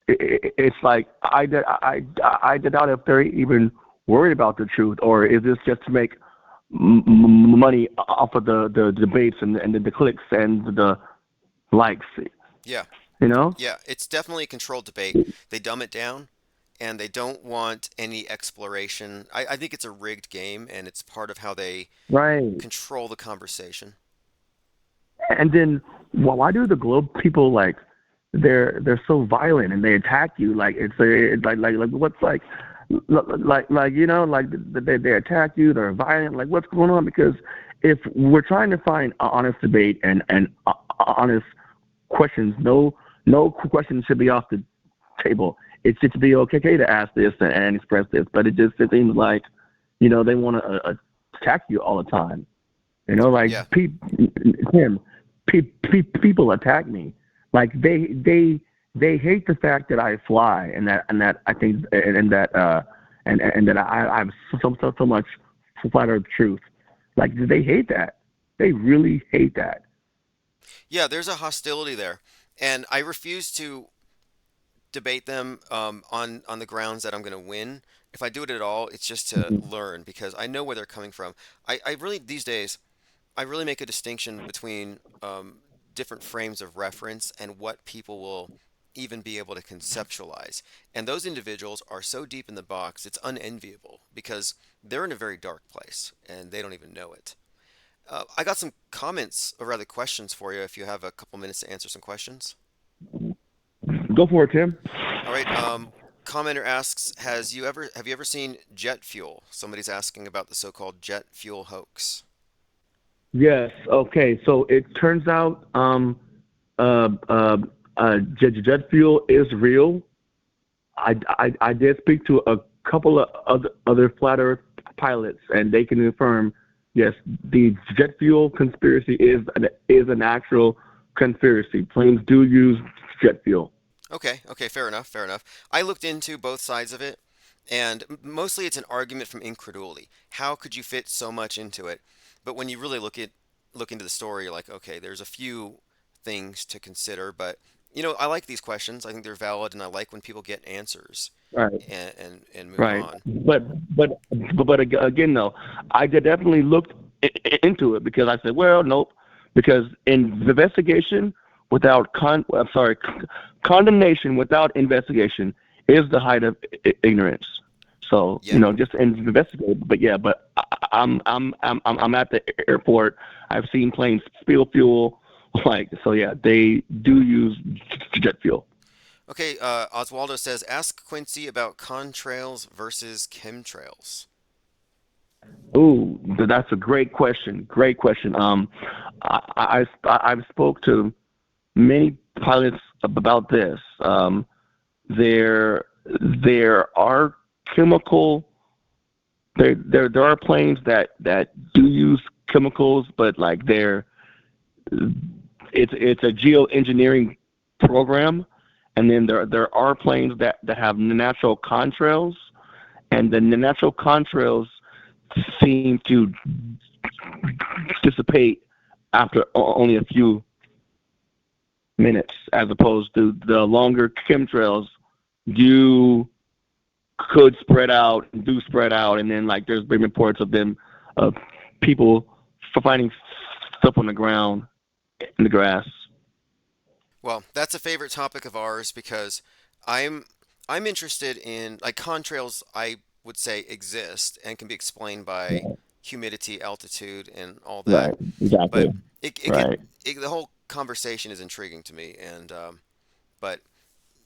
It's like I doubt if they're even worried about the truth, or is this just to make money off of the debates and the clicks and the likes?
yeah,
You know?
yeah, it's definitely a controlled debate. They dumb it down and they don't want any exploration. I think it's a rigged game and it's part of how they
Right.
control the conversation.
And then why do the globe people like they're so violent and they attack you like it's like what's like they attack you, they're violent, like what's going on? Because if we're trying to find honest debate and honest questions, no question should be off the table. It should be okay to ask this and express this, but it seems like they want to attack you all the time. Like
Yeah.
Tim, people attack me. Like they hate the fact that I fly and that I think and that I have so much flat earth truth. Like they hate that. They really hate that.
Yeah, there's a hostility there. And I refuse to debate them on the grounds that I'm going to win. If I do it at all, it's just to
Mhm.
learn because I know where they're coming from. I really, these days, I really make a distinction between different frames of reference and what people will even be able to conceptualize. And those individuals are so deep in the box, it's unenviable because they're in a very dark place and they don't even know it. I got some comments, or rather questions for you if you have a couple minutes to answer some questions.
Go for it, Tim.
All right. Commenter asks, have you ever seen jet fuel? Somebody's asking about the so-called jet fuel hoax.
Yes. Okay. So it turns out uh, uh, jet fuel is real. I did speak to a couple of other flat Earth pilots, and they can confirm, yes, the jet fuel conspiracy is an actual conspiracy. Planes do use jet fuel.
Okay, okay, fair enough, fair enough. I looked into both sides of it, and mostly it's an argument from incredulity. How could you fit so much into it? But when you really look into the story, you're like, okay, there's a few things to consider, but I like these questions. I think they're valid, and I like when people get answers
Right.
and move
Right.
on.
Again, though, I did definitely looked into it because I said, well, nope, because investigation without condemnation without investigation is the height of ignorance. So
Yeah.
just investigate. But yeah, but I'm at the airport. I've seen planes spill fuel. Like so, yeah, they do use jet fuel.
Okay, Oswaldo says, ask Quincy about contrails versus chemtrails.
Ooh, that's a great question. Great question. I've spoke to many pilots about this. There there are chemical there are planes that do use chemicals, but like it's a geoengineering program, and then there are planes that have natural contrails, and the natural contrails seem to dissipate after only a few minutes, as opposed to the longer chemtrails do could spread out, do spread out, and then like there's been reports of them of people finding stuff on the ground in the grass.
Well, that's a favorite topic of ours because I'm I'm interested in like contrails I would say exist and can be explained by humidity, altitude, and all that.
Right. Exactly.
But it get
Right.
the whole conversation is intriguing to me, and but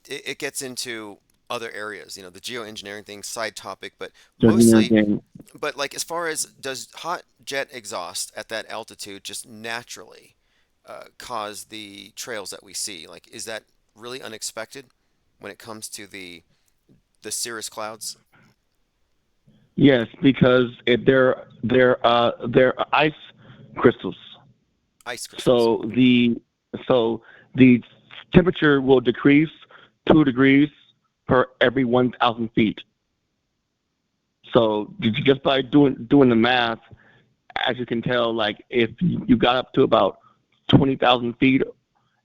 it gets into other areas, the geoengineering thing, side topic, but
So engineer
mostly,
game.
but like as far as does hot jet exhaust at that altitude just naturally cause the trails that we see? Like, is that really unexpected when it comes to the cirrus clouds,
Yes, because they're ice crystals.
ice crystals?
So the temperature will decrease 2 degrees per every 1,000 feet. So just by doing the math, as you can tell, like if you got up to about 20,000 feet,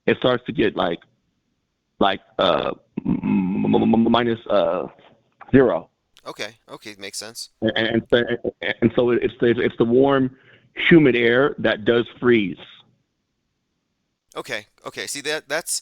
it starts to get like minus zero,
Okay, okay, makes sense.
and so it's the warm, humid air that does freeze.
Okay, okay. See that's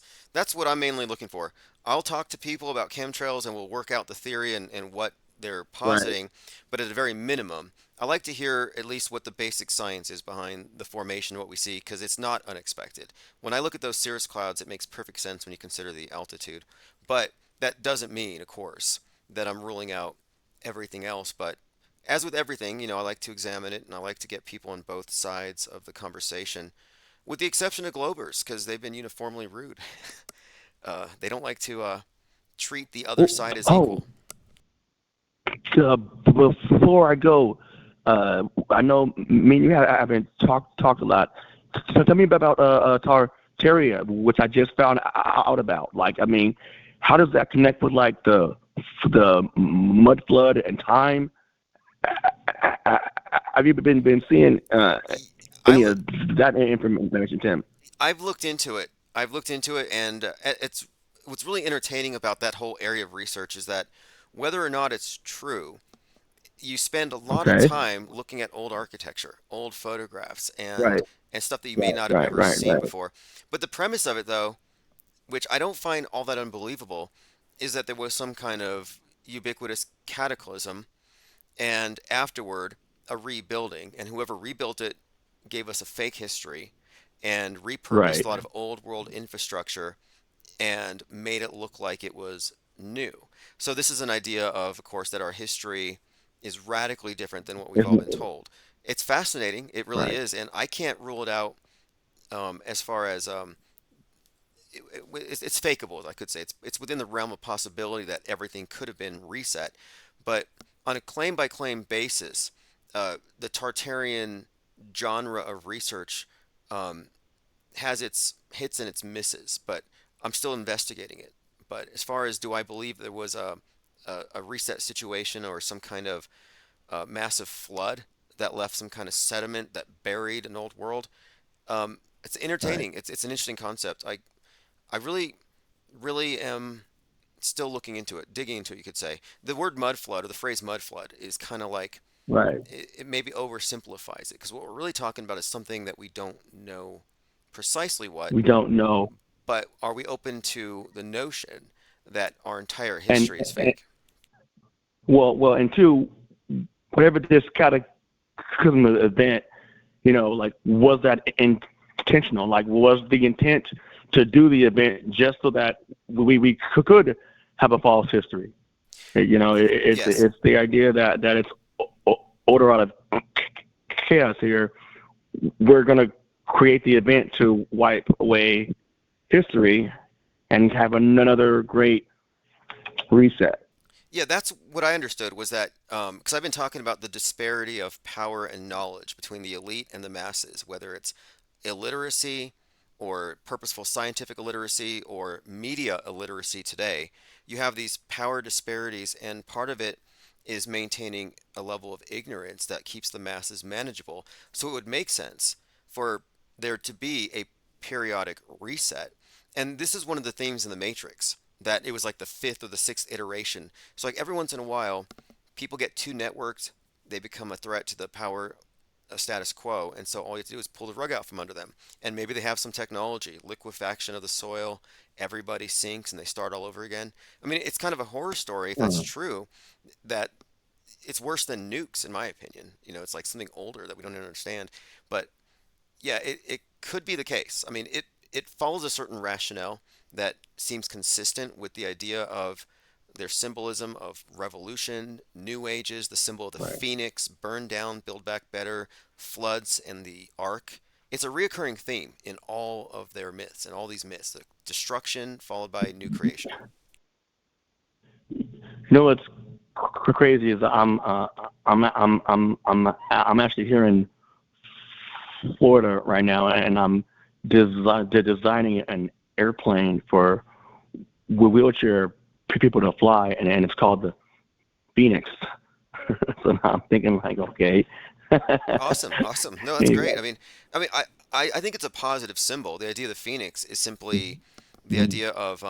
what I'm mainly looking for. I'll talk to people about chemtrails and we'll work out the theory and what they're
Right.
positing, but at a very minimum, I like to hear at least what the basic science is behind the formation of what we see because it's not unexpected. When I look at those cirrus clouds, it makes perfect sense when you consider the altitude. But that doesn't mean, of course, that I'm ruling out everything else, but as with everything, I like to examine it and I like to get people on both sides of the conversation with the exception of Globers, because they've been uniformly rude. They don't like to treat the other
Oh,
side as
oh,
equal.
before I go, I know me and you haven't talked a lot. So tell me about Tartaria, which I just found out about. Like, I mean, how does that connect with like the mud flood and time? Have you been seeing
I
any
look,
of that information, Tim?
I've looked into it. I've looked into it, and it's what's really entertaining about that whole area of research is that whether or not it's true, you spend a lot of
Okay.
time looking at old architecture, old photographs,
Right.
and stuff that you may
Right.
not have
Right.
ever
Right.
seen
Right.
before. But the premise of it, though, which I don't find all that unbelievable, is that there was some kind of ubiquitous cataclysm and afterward a rebuilding, and whoever rebuilt it gave us a fake history and repurposed
Right.
a lot of old world infrastructure and made it look like it was new. So this is an idea of course, that our history is radically different than what we've all been
Isn't
told. It's fascinating, it really
right?
is, and I can't rule it out as far as it's fakeable, I could say. It's within the realm of possibility that everything could have been reset, but on a claim by claim basis, the Tartarian genre of research um, has its hits and its misses, but I'm still investigating it. But as far as do I believe there was a reset situation or some kind of massive flood that left some kind of sediment that buried an old world, it's
Right.
entertaining. It's an interesting concept. I really am still looking into it, digging into it, you could say. The word mud flood or the phrase mud flood is kind of like
Right.
it maybe oversimplifies it because what we're really talking about is something that we don't know precisely what,
We don't know.
but are we open to the notion that our entire
And,
history is
and
fake?
and two, whatever this cataclysm event, like, was that intentional? Like, was the intent to do the event just so that we could have a false history?
Yes.
It's the idea that it's order out of chaos here. We're going to create the event to wipe away history and have another great reset.
Yeah, that's what I understood was that because I've been talking about the disparity of power and knowledge between the elite and the masses, whether it's illiteracy or purposeful scientific illiteracy or media illiteracy today. You have these power disparities, and part of it is maintaining a level of ignorance that keeps the masses manageable. So it would make sense for there to be a periodic reset. And this is one of the themes in the Matrix that it was like the fifth or the sixth iteration. So like every once in a while, people get too networked, they become a threat to the power status quo, and so all you have to do is pull the rug out from under them. And maybe they have some technology, liquefaction of the soil, everybody sinks and they start all over again. I mean, it's kind of a horror story if that's
Uh,
true, that it's worse than nukes in my opinion. It's like something older that we don't understand. But yeah, it could be the case. I mean, it follows a certain rationale that seems consistent with the idea of their symbolism of revolution, new ages, the symbol of the
right.
phoenix, burn down, build back better, floods, and the ark. It's a reoccurring theme in all of their myths and all these myths: the destruction followed by new creation.
What's crazy is I'm actually here in Florida right now, and I'm designing an airplane for wheelchair people to fly, and it's called the Phoenix. So now I'm thinking like, okay.
Awesome, awesome. No, that's great.
Anyway.
I think it's a positive symbol. The idea of the phoenix is simply the idea of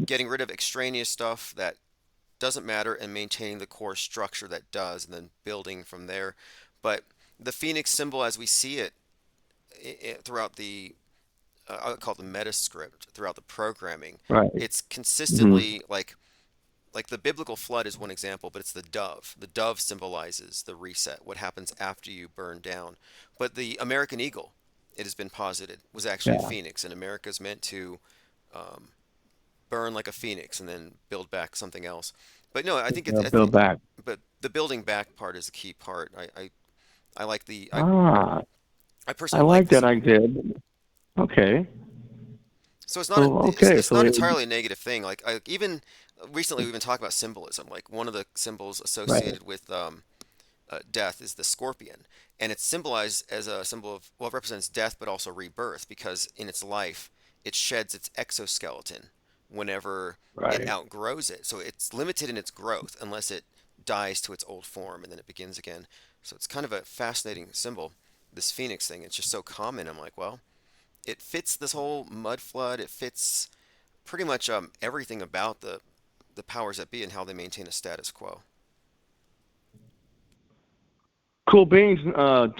getting rid of extraneous stuff that doesn't matter and maintaining the core structure that does, and then building from there. But the phoenix symbol, as we see it throughout the, I would call it the meta script, throughout the programming,
Right.
it's
Hmm.
consistently like the biblical flood is one example, but it's the dove. The dove symbolizes the reset, what happens after you burn down. But the American eagle, it has been posited, was actually a
Yeah.
phoenix, and America is meant to um, burn like a phoenix and then build back something else. But no, I think it's, I
Build
think,
back.
but the building back part is the key part. I like
Ah,
I
I
personally like
like
this.
that idea. Okay.
So it's not
So okay.
it's
So
not entirely a negative thing. Like even recently we've been talking about symbolism. Like one of the symbols
right.
associated with death is the scorpion, and it's symbolized as a symbol of, well, it represents death but also rebirth because in its life it sheds its exoskeleton whenever it
Right.
outgrows it. So it's limited in its growth unless it dies to its old form and then it begins again. So it's kind of a fascinating symbol. This phoenix thing, it's just so common. I'm like, well, it fits this whole mud flood. It fits pretty much everything about the powers that be and how they maintain a status quo.
Cool beans,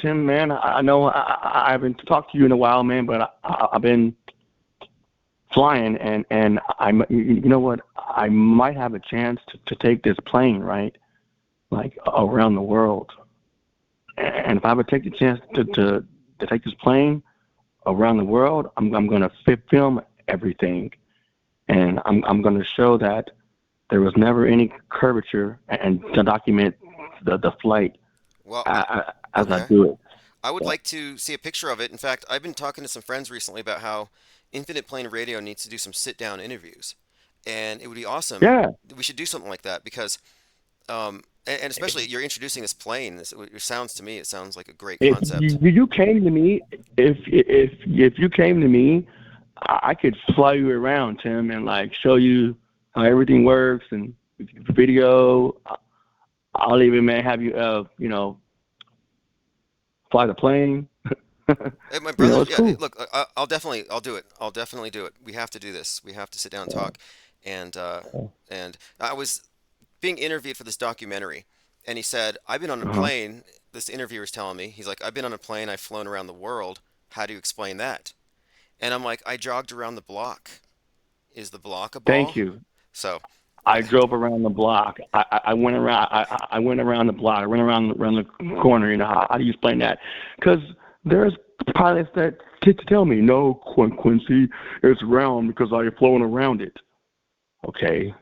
Tim. Man, I know I haven't talked to you in a while, man, but I've been flying, and you know what? I might have a chance to take this plane, right? Like around the world. And if I would take the chance to take this plane around the world, I'm going to film everything, and I'm going to show that There was never any curvature and to document the flight
Well,
as I
okay.
do it.
I would
So,
like to see a picture of it. In fact, I've been talking to some friends recently about how Infinite Plane Radio needs to do some sit-down interviews, and it would be awesome.
yeah,
We should do something like that because, and especially you're introducing this plane. It sounds to me, it sounds like a great
if
concept.
you came to me, if you came to me, I could fly you around, Tim, and like show you how everything works and video. I'll even may have you, fly the plane.
My brother,
It's
yeah.
cool.
Look, I'll do it. I'll definitely do it. We have to do this. We have to sit down and talk. And I was being interviewed for this documentary, and he said, "I've been on a
Uh-huh.
plane." This interviewer's telling me, he's like, "I've been on a plane. I've flown around the world. How do you explain that?" And I'm like, "I jogged around the block. Is the block a
Thank
ball?"
you.
So,
I drove around the block. I went around. I went around the block. I went around the corner. How do you explain that? Because there's pilots that tell me, no, Quincy, it's round because I've flown around it. Okay,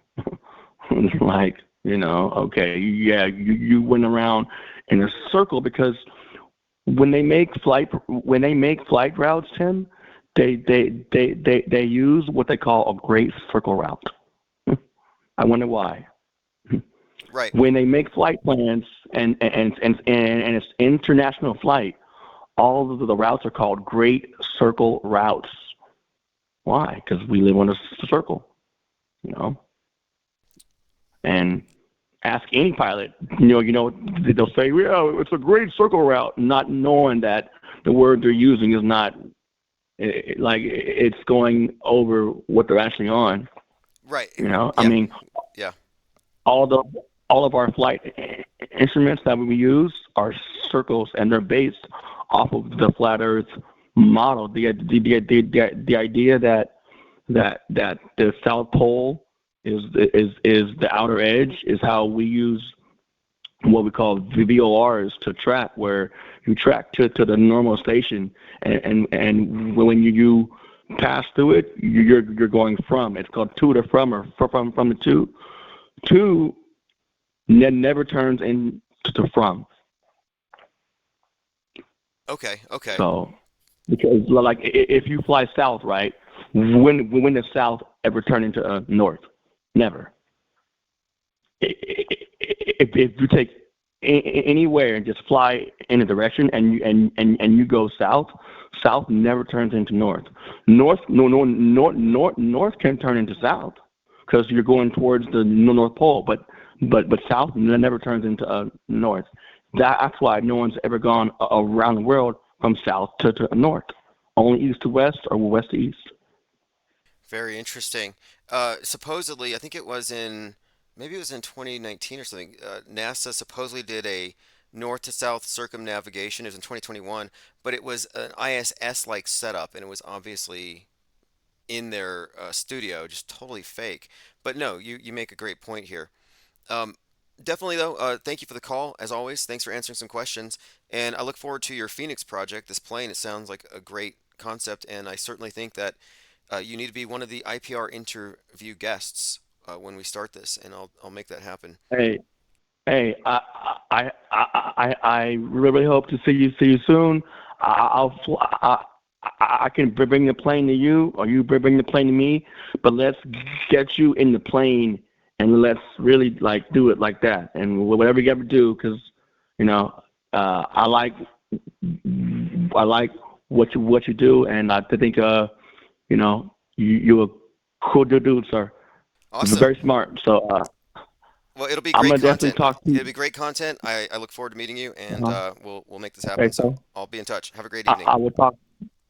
like okay, yeah, you went around in a circle because when they make flight routes, Tim, they use what they call a great circle route. I wonder why.
right,
When they make flight plans and it's international flight, all of the routes are called great circle routes. Why? Because we live on a circle, you know. And ask any pilot, they'll say, "Yeah, it's a great circle route," not knowing that the word they're using is not like it's going over what they're actually on.
right.
I
Yeah,
mean,
yeah.
all the all of our flight instruments that we use are circles, and they're based off of the flat Earth model. The idea that the South Pole is the outer edge is how we use what we call VORs to track, where you track to the normal station, and when you pass through it, you're going from. It's called to the from, or from the to. To never turns into from.
Okay, okay.
So because like if you fly south, right? When does south ever turn into north? Never. If you take anywhere and just fly in a direction and you go south, south never turns into north. North no no north can turn into south because you're going towards the North Pole, but south never turns into north. That's why no one's ever gone around the world from south to north. Only east to west or west to east.
Very interesting. Supposedly, I think maybe it was in 2019 or something. NASA supposedly did a north to south circumnavigation. It was in 2021, but it was an ISS-like setup, and it was obviously in their studio, just totally fake. But no, you make a great point here. Um, Definitely though, thank you for the call as always. Thanks for answering some questions, and I look forward to your Phoenix project. This plane, it sounds like a great concept, and I certainly think that you need to be one of the IPR interview guests when we start this, and I'll make that happen.
Hey, hey, I really hope to see you soon. I can bring the plane to you, or you bring the plane to me, but let's get you in the plane and let's really like do it like that. And whatever you ever do, because you know, I like what you do, and I think you're a cool dude, sir.
Awesome.
Very smart. So
Well, it'll be
I'm
great
gonna definitely
content.
talk to
It'll
you.
be great content. I look forward to meeting you, and
Uh-huh.
we'll make this happen.
Okay,
So
so
I'll be in touch. Have a great
I,
evening.
I will talk.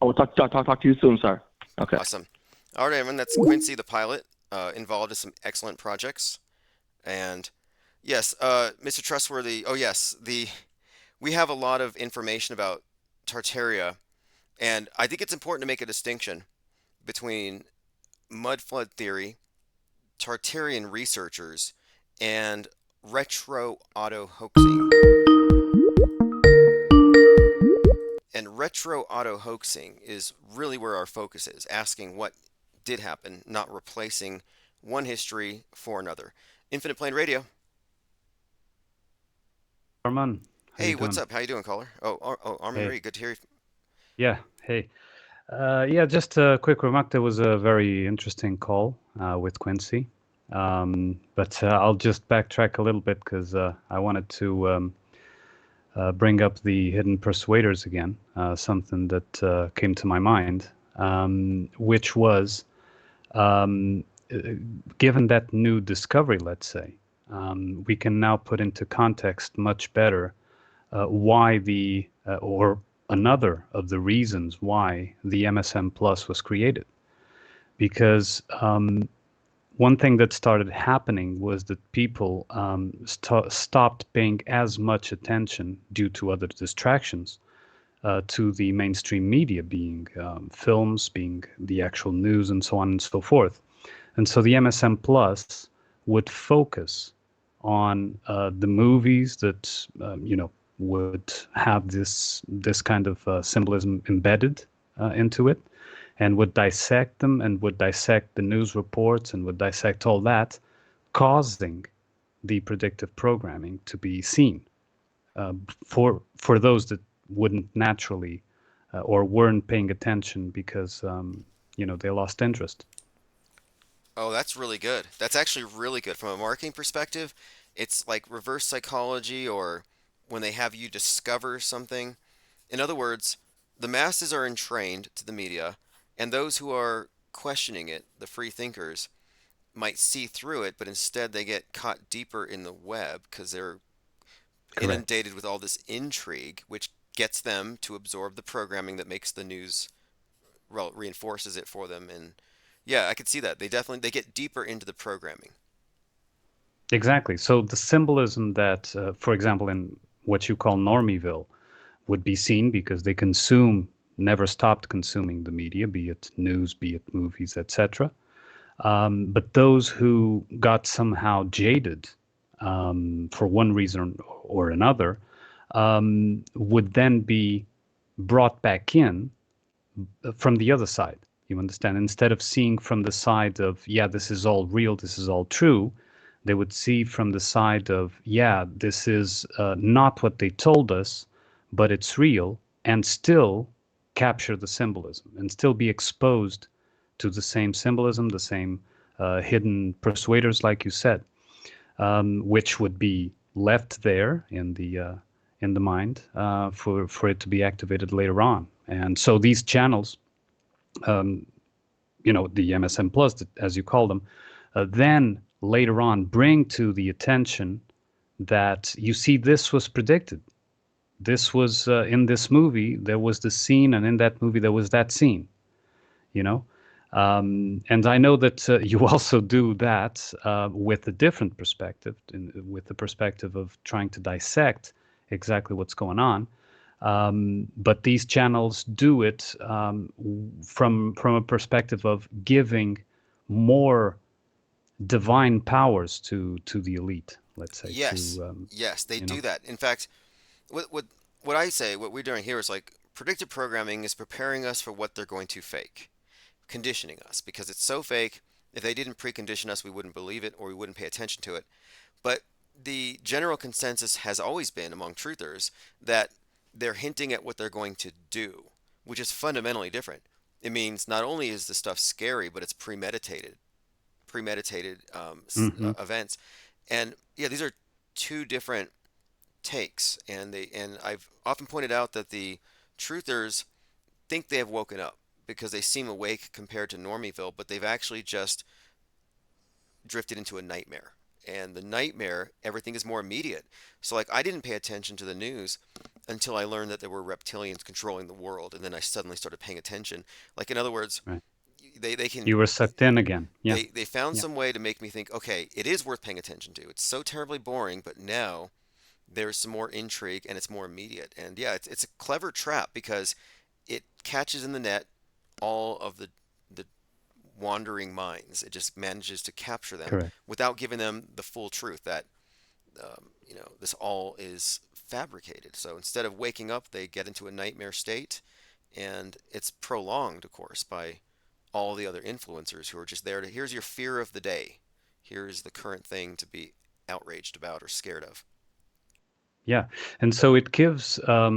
I will talk to you soon, sir. Okay.
Awesome. All right, everyone. That's Quincy, the pilot, involved in some excellent projects. And yes, Mr. Trustworthy. Oh yes, the we have a lot of information about Tartaria, and I think it's important to make a distinction between mud flood theory, Tartarian researchers, and retro auto hoaxing. And retro auto hoaxing is really where our focus is, asking what did happen, not replacing one history for another. Infinite Plane Radio.
Arman, how
Hey,
you
what's
doing?
up? How you doing, caller? Oh, Armin
Hey.
Marie, good to hear you.
Yeah, hey. Yeah, just a quick remark. There was a very interesting call with Quincy. But I'll just backtrack a little bit because I wanted to bring up the hidden persuaders again, something that came to my mind, which was um, uh, given that new discovery, let's say, we can now put into context much better why or another of the reasons why the MSM Plus was created. Because one thing that started happening was that people stopped paying as much attention due to other distractions to the mainstream media, being films, being the actual news, and so on and so forth. And so the MSM Plus would focus on the movies that would have this kind of symbolism embedded into it, and would dissect them and would dissect the news reports and would dissect all that, causing the predictive programming to be seen for those that wouldn't naturally or weren't paying attention because they lost interest.
Oh, that's really good. That's actually really good. From a marketing perspective, it's like reverse psychology or when they have you discover something. In other words, the masses are entrained to the media, and those who are questioning it, the free thinkers, might see through it, but instead they get caught deeper in the web because they're
Correct.
inundated with all this intrigue, which gets them to absorb the programming that makes the news reinforces it for them. And yeah, I could see that. They get deeper into the programming.
Exactly. So the symbolism that, for example, in what you call Normieville, would be seen because they never stopped consuming the media, be it news, be it movies, etc. But those who got somehow jaded for one reason or another would then be brought back in from the other side. You understand? Instead of seeing from the side of, yeah, this is all real, this is all true, they would see from the side of, yeah, this is not what they told us, but it's real, and still capture the symbolism and still be exposed to the same symbolism, the same hidden persuaders, like you said, which would be left there in the mind for it to be activated later on. And so these channels, um, the MSM Plus, as you call them, then later on bring to the attention that you see this was predicted. This was in this movie, there was the scene, and in that movie, there was that scene, you know? And I know that you also do that with a different perspective, with the perspective of trying to dissect exactly what's going on. But these channels do it from a perspective of giving more divine powers to the elite, let's say,
Yes, yes, they
you know,
do that. In fact, what what what I say, what we're doing here is like predictive programming is preparing us for what they're going to fake, conditioning us because it's so fake. If they didn't precondition us, we wouldn't believe it or we wouldn't pay attention to it. But the general consensus has always been among truthers that they're hinting at what they're going to do, which is fundamentally different. It means not only is the stuff scary, but it's premeditated
hmm
events. And yeah, these are two different takes, and I've often pointed out that the truthers think they have woken up because they seem awake compared to Normieville, but they've actually just drifted into a nightmare. And the nightmare, everything is more immediate. So, like, I didn't pay attention to the news until I learned that there were reptilians controlling the world, and then I suddenly started paying attention. Like, in other words,
right.
they can
You were sucked in again. Yeah,
they found
yeah,
some way to make me think, okay, it is worth paying attention to. It's so terribly boring, but now there's some more intrigue and it's more immediate. And yeah, it's a clever trap because it catches in the net all of the wandering minds. It just manages to capture them
correct.
without giving them the full truth that this all is fabricated. So instead of waking up, they get into a nightmare state, and it's prolonged, of course, by all the other influencers who are just there to, here's your fear of the day. Here's the current thing to be outraged about or scared of.
Yeah. And so it gives call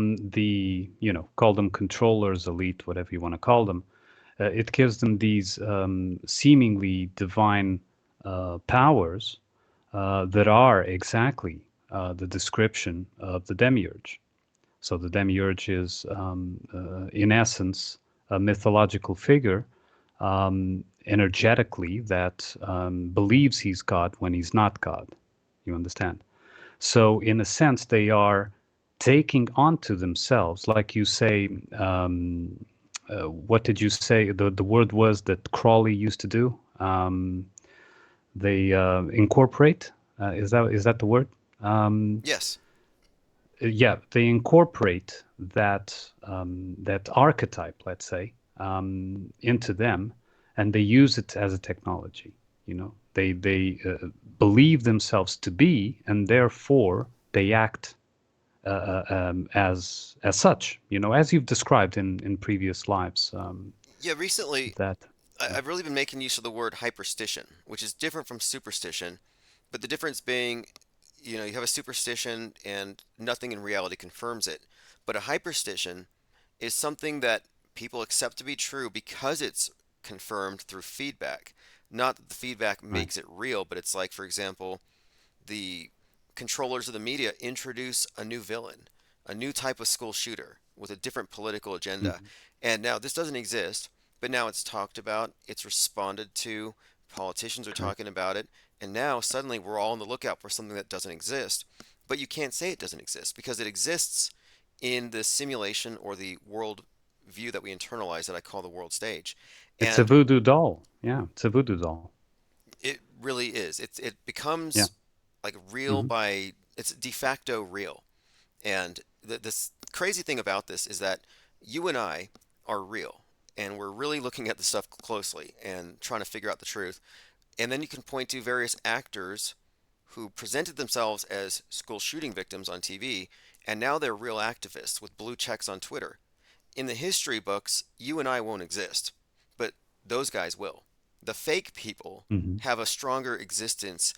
them controllers, elite, whatever you want to call them. It gives them these seemingly divine powers that are exactly the description of the demiurge. So the demiurge is, in essence, a mythological figure, energetically, that believes he's God when he's not God. You understand? So, in a sense, they are taking onto themselves, like you say. What did you say? The word was that Crawley used to do. They incorporate. Is that the word? Um,
Yes.
yeah, they incorporate that archetype, let's say, into them, and they use it as a technology. They believe themselves to be, and therefore they act as such. As you've described in previous lives.
Yeah, recently
That.
I've really been making use of the word hyperstition, which is different from superstition, but the difference being, you have a superstition and nothing in reality confirms it. But a hyperstition is something that people accept to be true because it's confirmed through feedback. Not that the feedback
Right.
makes it real, but it's like, for example, the controllers of the media introduce a new villain, a new type of school shooter with a different political agenda.
Mhm.
And now this doesn't exist, but now it's talked about, it's responded to, politicians are
Correct.
talking about it, and now suddenly we're all on the lookout for something that doesn't exist. But you can't say it doesn't exist because it exists in the simulation or the world view that we internalize that I call the world stage.
It's a
And
voodoo doll. Yeah, it's a voodoo doll.
it really is. It
Yeah.
becomes like real
Hmm.
by it's de facto real. And this crazy thing about this is that you and I are real, and we're really looking at the stuff closely and trying to figure out the truth. And then you can point to various actors who presented themselves as school shooting victims on TV, and now they're real activists with blue checks on Twitter. In the history books, you and I won't exist, but those guys will. The fake people
Hmm.
have a stronger existence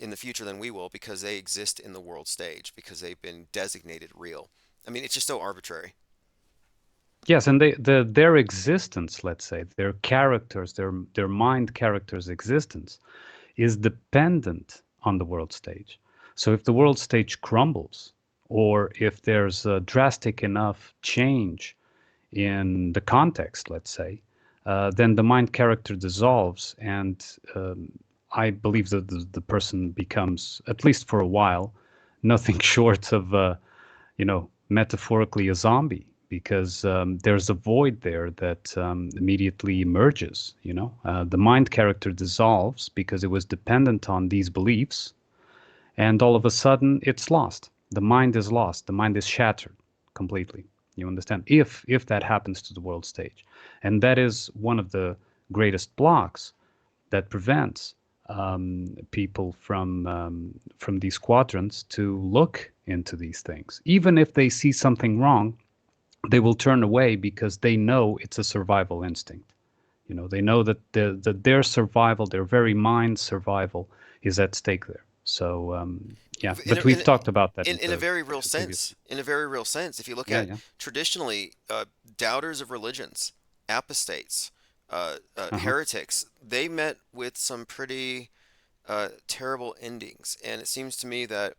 in the future than we will because they exist in the world stage because they've been designated real. I mean, it's just so arbitrary.
Yes, and their existence, let's say, their characters, their mind characters' existence is dependent on the world stage. So if the world stage crumbles, or if there's a drastic enough change in the context, let's say, then the mind character dissolves, and I believe that the person becomes, at least for a while, nothing short of, metaphorically a zombie, because there's a void there that immediately emerges. The mind character dissolves because it was dependent on these beliefs, and all of a sudden it's lost. The mind is lost. The mind is shattered completely. You understand? If that happens to the world stage, and that is one of the greatest blocks that prevents people from these quadrants to look into these things. Even if they see something wrong, they will turn away because they know it's a survival instinct. They know that their survival, their very mind survival, is at stake there. So yeah,
In a,
but
in
we've
a,
talked about that
in a very real
previous.
sense, in a very real sense, if you look
Yeah,
at
yeah.
traditionally doubters of religions, apostates,
Uh-huh.
heretics, they met with some pretty terrible endings. And it seems to me that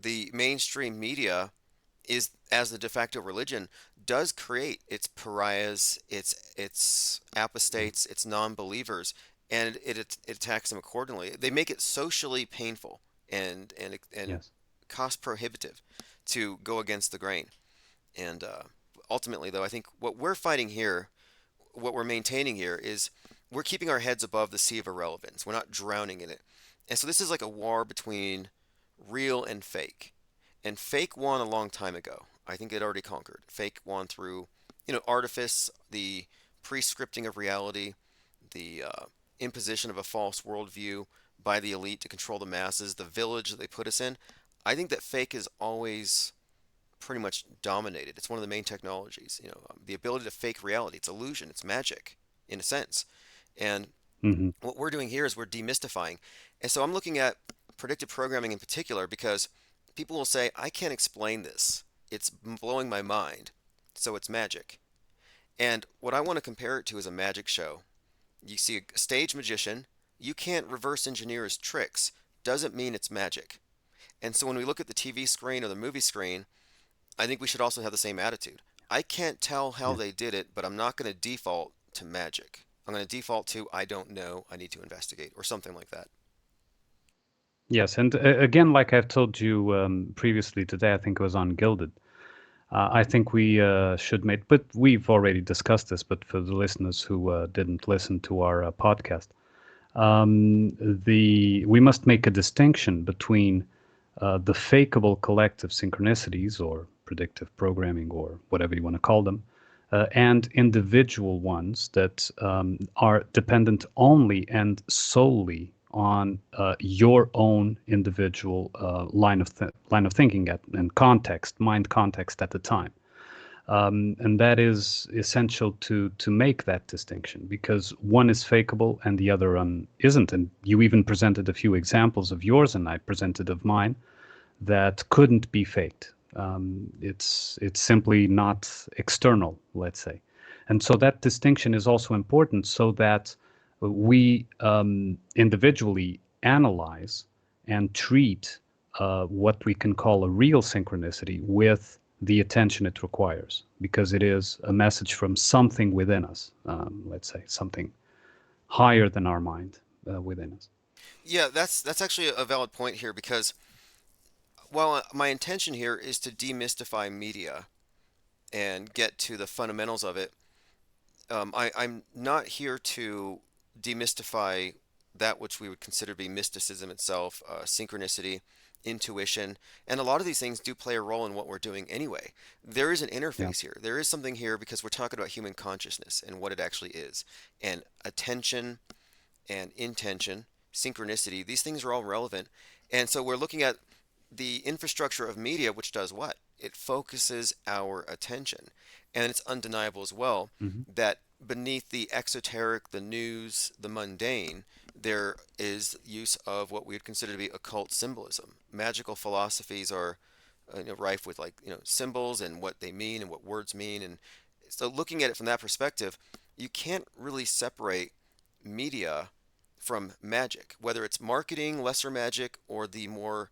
the mainstream media is as the de facto religion does create its pariahs, its
Yeah.
apostates, its non-believers, and it attacks them accordingly. They make it socially painful and
Yes.
cost prohibitive to go against the grain. And ultimately, though, I think what we're fighting here, what we're maintaining here, is we're keeping our heads above the sea of irrelevance. We're not drowning in it. And so this is like a war between real and fake. And fake won a long time ago. I think it already conquered. Fake won through, artifice, the pre-scripting of reality, the imposition of a false worldview by the elite to control the masses, the village that they put us in. I think that fake is always pretty much dominated. It's one of the main technologies. The ability to fake reality. It's illusion. It's magic. in a sense. And
Hmm.
what we're doing here is we're demystifying. And so I'm looking at predictive programming in particular because people will say, I can't explain this. It's blowing my mind. So it's magic. And what I want to compare it to is a magic show. You see a stage magician, you can't reverse engineer his tricks. Doesn't mean it's magic. And so when we look at the TV screen or the movie screen, I think we should also have the same attitude. I can't tell how
Yeah.
they did it, but I'm not going to default to magic. I'm going to default to I don't know, I need to investigate, or something like that.
Yes, and again, like I've told you previously today, I think it was on Gilded. I think we should make, but we've already discussed this. But for the listeners who didn't listen to our podcast, the we must make a distinction between the fakeable collective synchronicities or predictive programming or whatever you want to call them, and individual ones that are dependent only and solely on your own individual line of thinking and context, mind context at the time. And that is essential to make that distinction because one is fakeable and the other one isn't. And you even presented a few examples of yours, and I presented of mine that couldn't be faked. It's simply not external, let's say. And so that distinction is also important so that we individually analyze and treat what we can call a real synchronicity with the attention it requires, because it is a message from something within us, let's say something higher than our mind within us.
Yeah, that's actually a valid point here because while my intention here is to demystify media and get to the fundamentals of it, I'm not here to demystify that which we would consider to be mysticism itself, synchronicity, intuition, and a lot of these things do play a role in what we're doing anyway. There is an
Yeah.
interface here. There is something here because we're talking about human consciousness and what it actually is. And attention and intention, synchronicity, these things are all relevant. And so we're looking at the infrastructure of media, which does what? It focuses our attention. And it's undeniable as well
Hmm.
that beneath the exoteric, the news, the mundane, there is use of what we would consider to be occult symbolism. Magical philosophies are rife with symbols and what they mean and what words mean. And so looking at it from that perspective, you can't really separate media from magic, whether it's marketing, lesser magic, or the more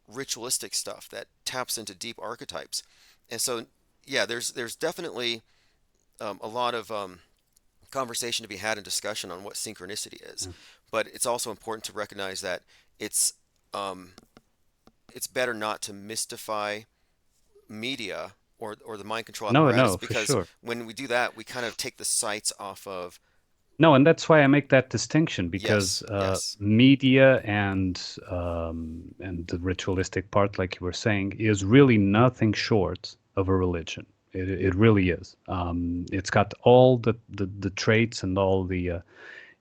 ritualistic stuff that taps into deep archetypes. And so, yeah, there's definitely a lot of conversation to be had and discussion on what synchronicity is,
Yeah.
but it's also important to recognize that it's um, it's better not to mystify media or the mind control
No,
apparatus
no, for
because
sure.
when we do that, we kind of take the sights off of
No, and that's why I make that distinction because
yes, yes,
media and the ritualistic part, like you were saying, is really nothing short of a religion. It really is. It's got all the traits and all the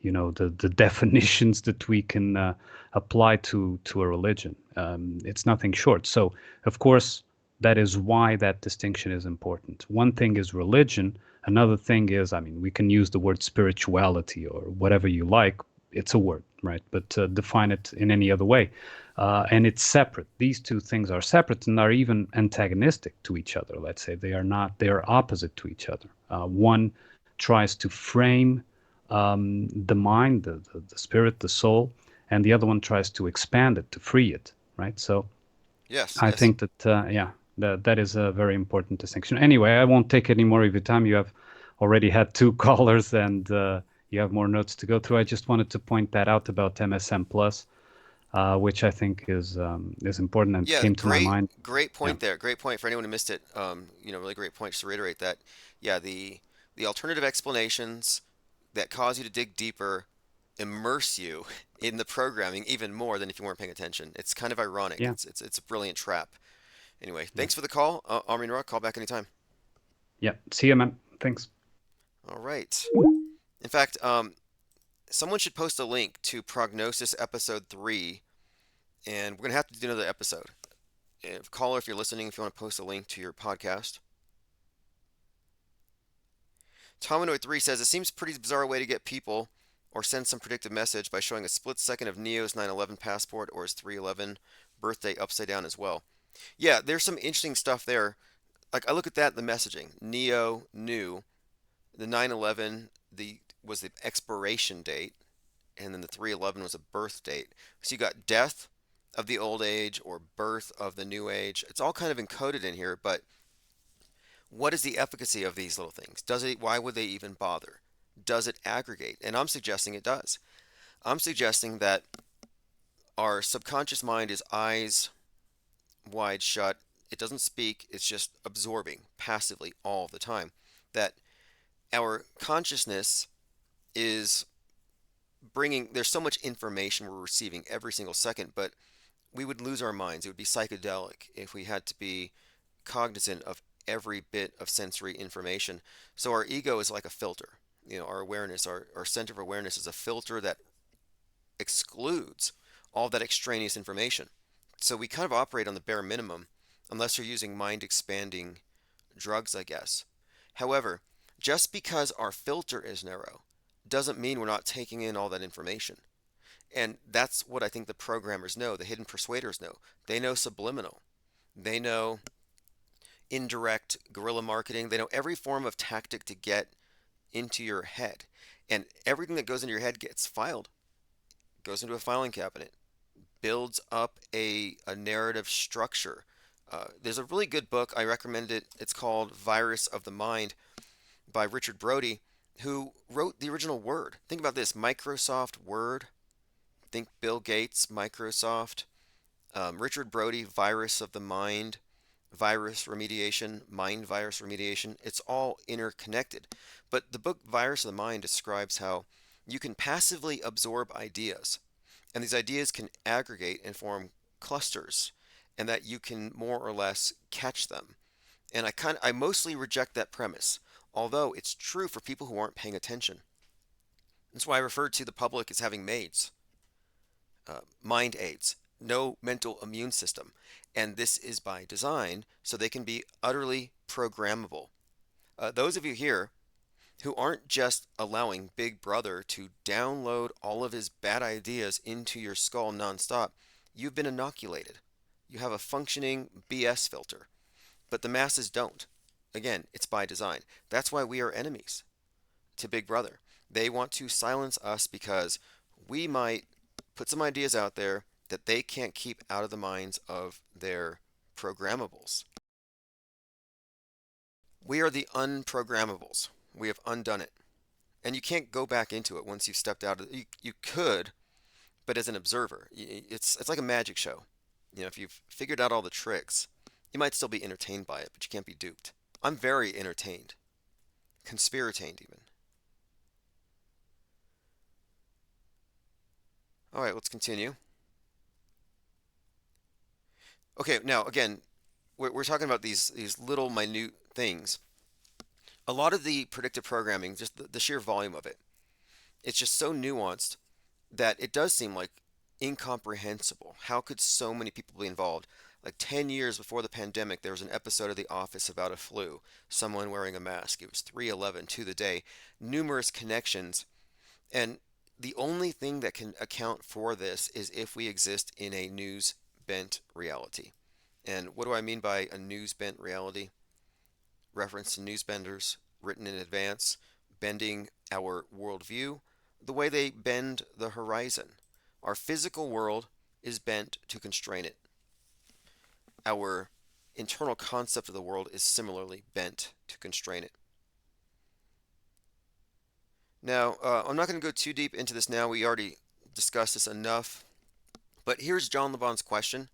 the definitions that we can apply to a religion. It's nothing short. So, of course, that is why that distinction is important. One thing is religion. Another thing is, I mean, we can use the word spirituality or whatever you like. It's a word, right? But define it in any other way. And it's separate. These two things are separate and are even antagonistic to each other. Let's say they are not, they are opposite to each other. One tries to frame the mind, the spirit, the soul, and the other one tries to expand it, to free it, right? So
yes,
I
yes.
think that, yeah, that is a very important distinction. Anyway, I won't take any more of your time. You have already had two callers and you have more notes to go through. I just wanted to point that out about MSM Plus, which I think is important and
Yeah,
came to my mind.
great
Yeah,
point there. Great point for anyone who missed it. Really great point. Just to reiterate that, yeah, the alternative explanations that cause you to dig deeper immerse you in the programming even more than if you weren't paying attention. It's kind of ironic.
yeah,
It's a brilliant trap. Anyway,
yeah,
thanks for the call, Armin Rock. Call back anytime.
yeah. See you, man. Thanks.
All right. In fact, someone should post a link to Prognosis Episode 3, and we're gonna have to do another episode. Caller, if you're listening, if you want to post a link to your podcast. Tominoid3 says it seems a pretty bizarre way to get people or send some predictive message by showing a split second of Neo's 9/11 passport or his 3/11 birthday upside down as well. Yeah, there's some interesting stuff there. Like I look at that, the messaging. Neo knew the 9/11 was the expiration date, and then the 3/11 was a birth date. So you got death of the old age or birth of the new age. It's all kind of encoded in here, but what is the efficacy of these little things? Why would they even bother? Does it aggregate? And I'm suggesting it does. I'm suggesting that our subconscious mind is eyes wide shut. It doesn't speak, it's just absorbing passively all the time. That our consciousness is there's so much information we're receiving every single second, but we would lose our minds. It would be psychedelic if we had to be cognizant of every bit of sensory information. So our ego is like a filter. Our awareness, our center of awareness is a filter that excludes all that extraneous information. So we kind of operate on the bare minimum, unless you're using mind expanding drugs, I guess. However, just because our filter is narrow doesn't mean we're not taking in all that information. And that's what I think the programmers know, the hidden persuaders know. They know subliminal. They know indirect guerrilla marketing. They know every form of tactic to get into your head. And everything that goes into your head gets filed, goes into a filing cabinet, builds up a narrative structure. There's a really good book. I recommend it. It's called Virus of the Mind by Richard Brody, who wrote the original Word. Think about this: Microsoft Word. Think Bill Gates, Microsoft. Richard Brody, Virus of the Mind, virus remediation, mind virus remediation. It's all interconnected. But the book Virus of the Mind describes how you can passively absorb ideas, and these ideas can aggregate and form clusters, and that you can more or less catch them. And I mostly reject that premise, although it's true for people who aren't paying attention. That's why I referred to the public as having maids, mind aids, no mental immune system. And this is by design, so they can be utterly programmable. Those of you here who aren't just allowing Big Brother to download all of his bad ideas into your skull nonstop, you've been inoculated. You have a functioning BS filter, but the masses don't. Again, it's by design. That's why we are enemies to Big Brother. They want to silence us because we might put some ideas out there that they can't keep out of the minds of their programmables. We are the unprogrammables. We have undone it. And you can't go back into it once you've stepped out of it. You could, but as an observer. It's like a magic show. If you've figured out all the tricks, you might still be entertained by it, but you can't be duped. I'm very entertained. Conspiratained even. All right, let's continue. Okay, now again, we're talking about these little minute things. A lot of the predictive programming, just the sheer volume of it, it's just so nuanced that it does seem like incomprehensible. How could so many people be involved? Like 10 years before the pandemic, there was an episode of The Office about a flu, someone wearing a mask. It was 3/11 to the day, numerous connections, and the only thing that can account for this is if we exist in a news bent reality. And what do I mean by a news bent reality? Reference to newsbenders written in advance, bending our worldview the way they bend the horizon. Our physical world is bent to constrain it. Our internal concept of the world is similarly bent to constrain it. Now, I'm not going to go too deep into this now. We already discussed this enough. But here's John LeBon's question.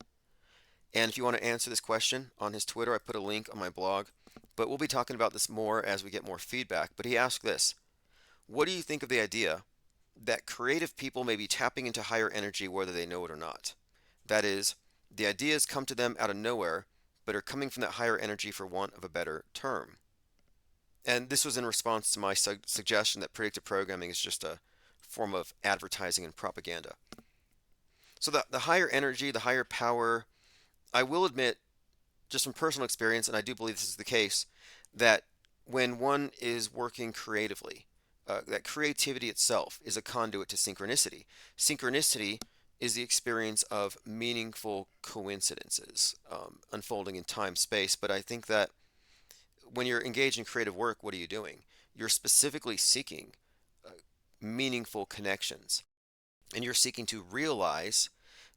And if you want to answer this question on his Twitter, I put a link on my blog. But we'll be talking about this more as we get more feedback. But he asked this: what do you think of the idea that creative people may be tapping into higher energy whether they know it or not? That is, the ideas come to them out of nowhere, but are coming from that higher energy for want of a better term. And this was in response to my suggestion that predictive programming is just a form of advertising and propaganda. So the higher energy, the higher power, I will admit, just from personal experience, and I do believe this is the case, that when one is working creatively, that creativity itself is a conduit to synchronicity. Synchronicity is the experience of meaningful coincidences unfolding in time space. But I think that when you're engaged in creative work, what are you doing? You're specifically seeking uh, meaningful connections, and you're seeking to realize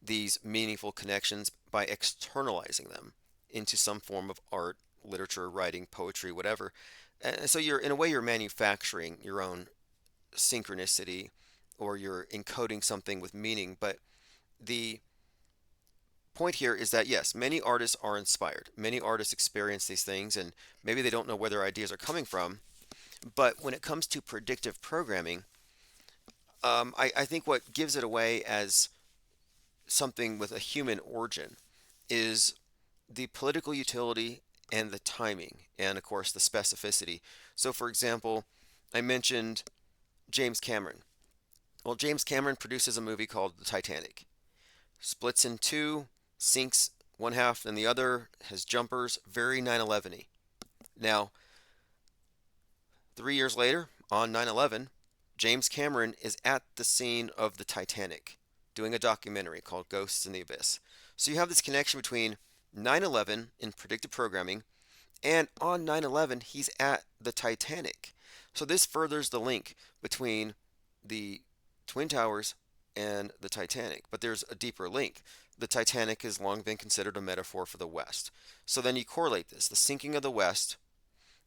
these meaningful connections by externalizing them into some form of art, literature, writing, poetry, whatever. And so you're, in a way, you're manufacturing your own synchronicity, or you're encoding something with meaning. But the point here is that yes, many artists are inspired. Many artists experience these things, and maybe they don't know where their ideas are coming from. But when it comes to predictive programming, I think what gives it away as something with a human origin is the political utility and the timing, and of course the specificity. So, for example, I mentioned James Cameron. Well, James Cameron produces a movie called The Titanic. Splits in two, sinks one half and the other, has jumpers, very 9/11y. Now, 3 years later, on 9/11, James Cameron is at the scene of the Titanic doing a documentary called Ghosts in the Abyss. So you have this connection between 9/11 in predictive programming, and on 9/11, he's at the Titanic. So this furthers the link between the Twin Towers and the Titanic. But there's a deeper link. The Titanic has long been considered a metaphor for the West. So then you correlate this, the sinking of the West,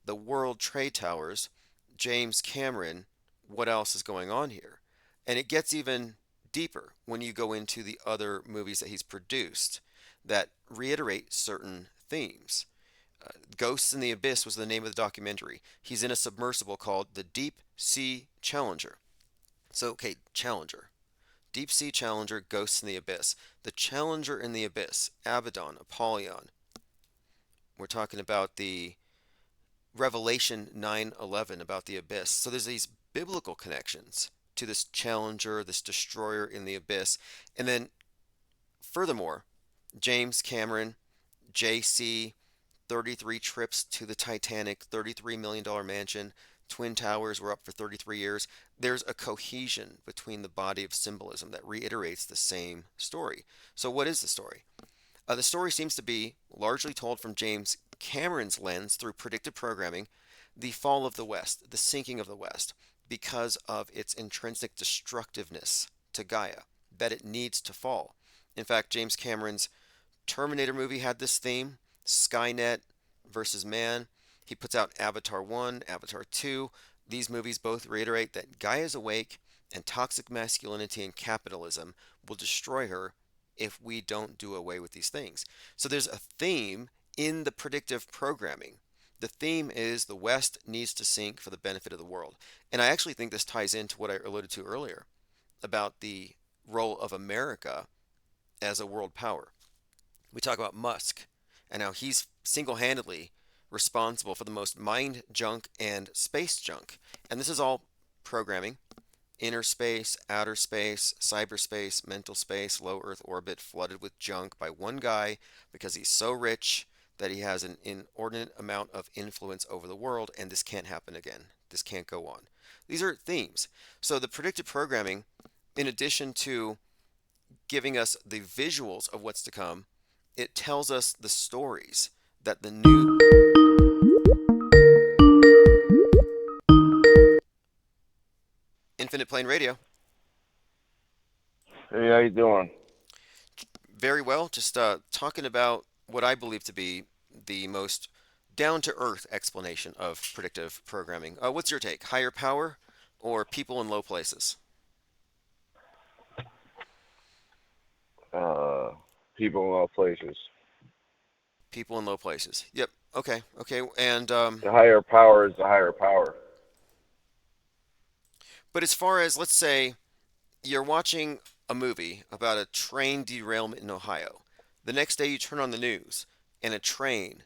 the World Trade Towers, James Cameron, what else is going on here? And it gets even deeper when you go into the other movies that he's produced that reiterate certain themes. Ghosts in the Abyss was the name of the documentary. He's in a submersible called the Deep Sea Challenger. So, okay, Challenger. Deep Sea Challenger, Ghosts in the Abyss. The Challenger in the Abyss, Abaddon, Apollyon. We're talking about the Revelation 9:11 about the abyss. So there's these biblical connections to this challenger, this destroyer in the abyss. And then furthermore, James Cameron, JC, 33 trips to the Titanic, $33 million mansion, Twin Towers were up for 33 years. There's a cohesion between the body of symbolism that reiterates the same story. So what is the story? The story seems to be largely told from James Cameron's lens through predictive programming, the fall of the West, the sinking of the West, because of its intrinsic destructiveness to Gaia, that it needs to fall. In fact, James Cameron's Terminator movie had this theme, Skynet versus man. He puts out Avatar 1, Avatar 2. These movies both reiterate that Gaia is awake, and toxic masculinity and capitalism will destroy her if we don't do away with these things. So there's a theme in the predictive programming. The theme is the West needs to sink for the benefit of the world. And I actually think this ties into what I alluded to earlier about the role of America as a world power. We talk about Musk and how he's single-handedly responsible for the most mind junk and space junk. And this is all programming. Inner space, outer space, cyberspace, mental space, low Earth orbit flooded with junk by one guy because he's so rich that he has an inordinate amount of influence over the world, and this can't happen again. This can't go on. These are themes. So the predictive programming, in addition to giving us the visuals of what's to come, it tells us the stories that the new Infinite Plane Radio.
Hey, how you doing?
Very well. Just talking about what I believe to be the most down-to-earth explanation of predictive programming. What's your take? Higher power or people in low places?
Uh, People in all places.
People in low places. Yep. Okay. Okay. And
The higher power is the higher power.
but as far as, let's say you're watching a movie about a train derailment in Ohio. The next day you turn on the news and a train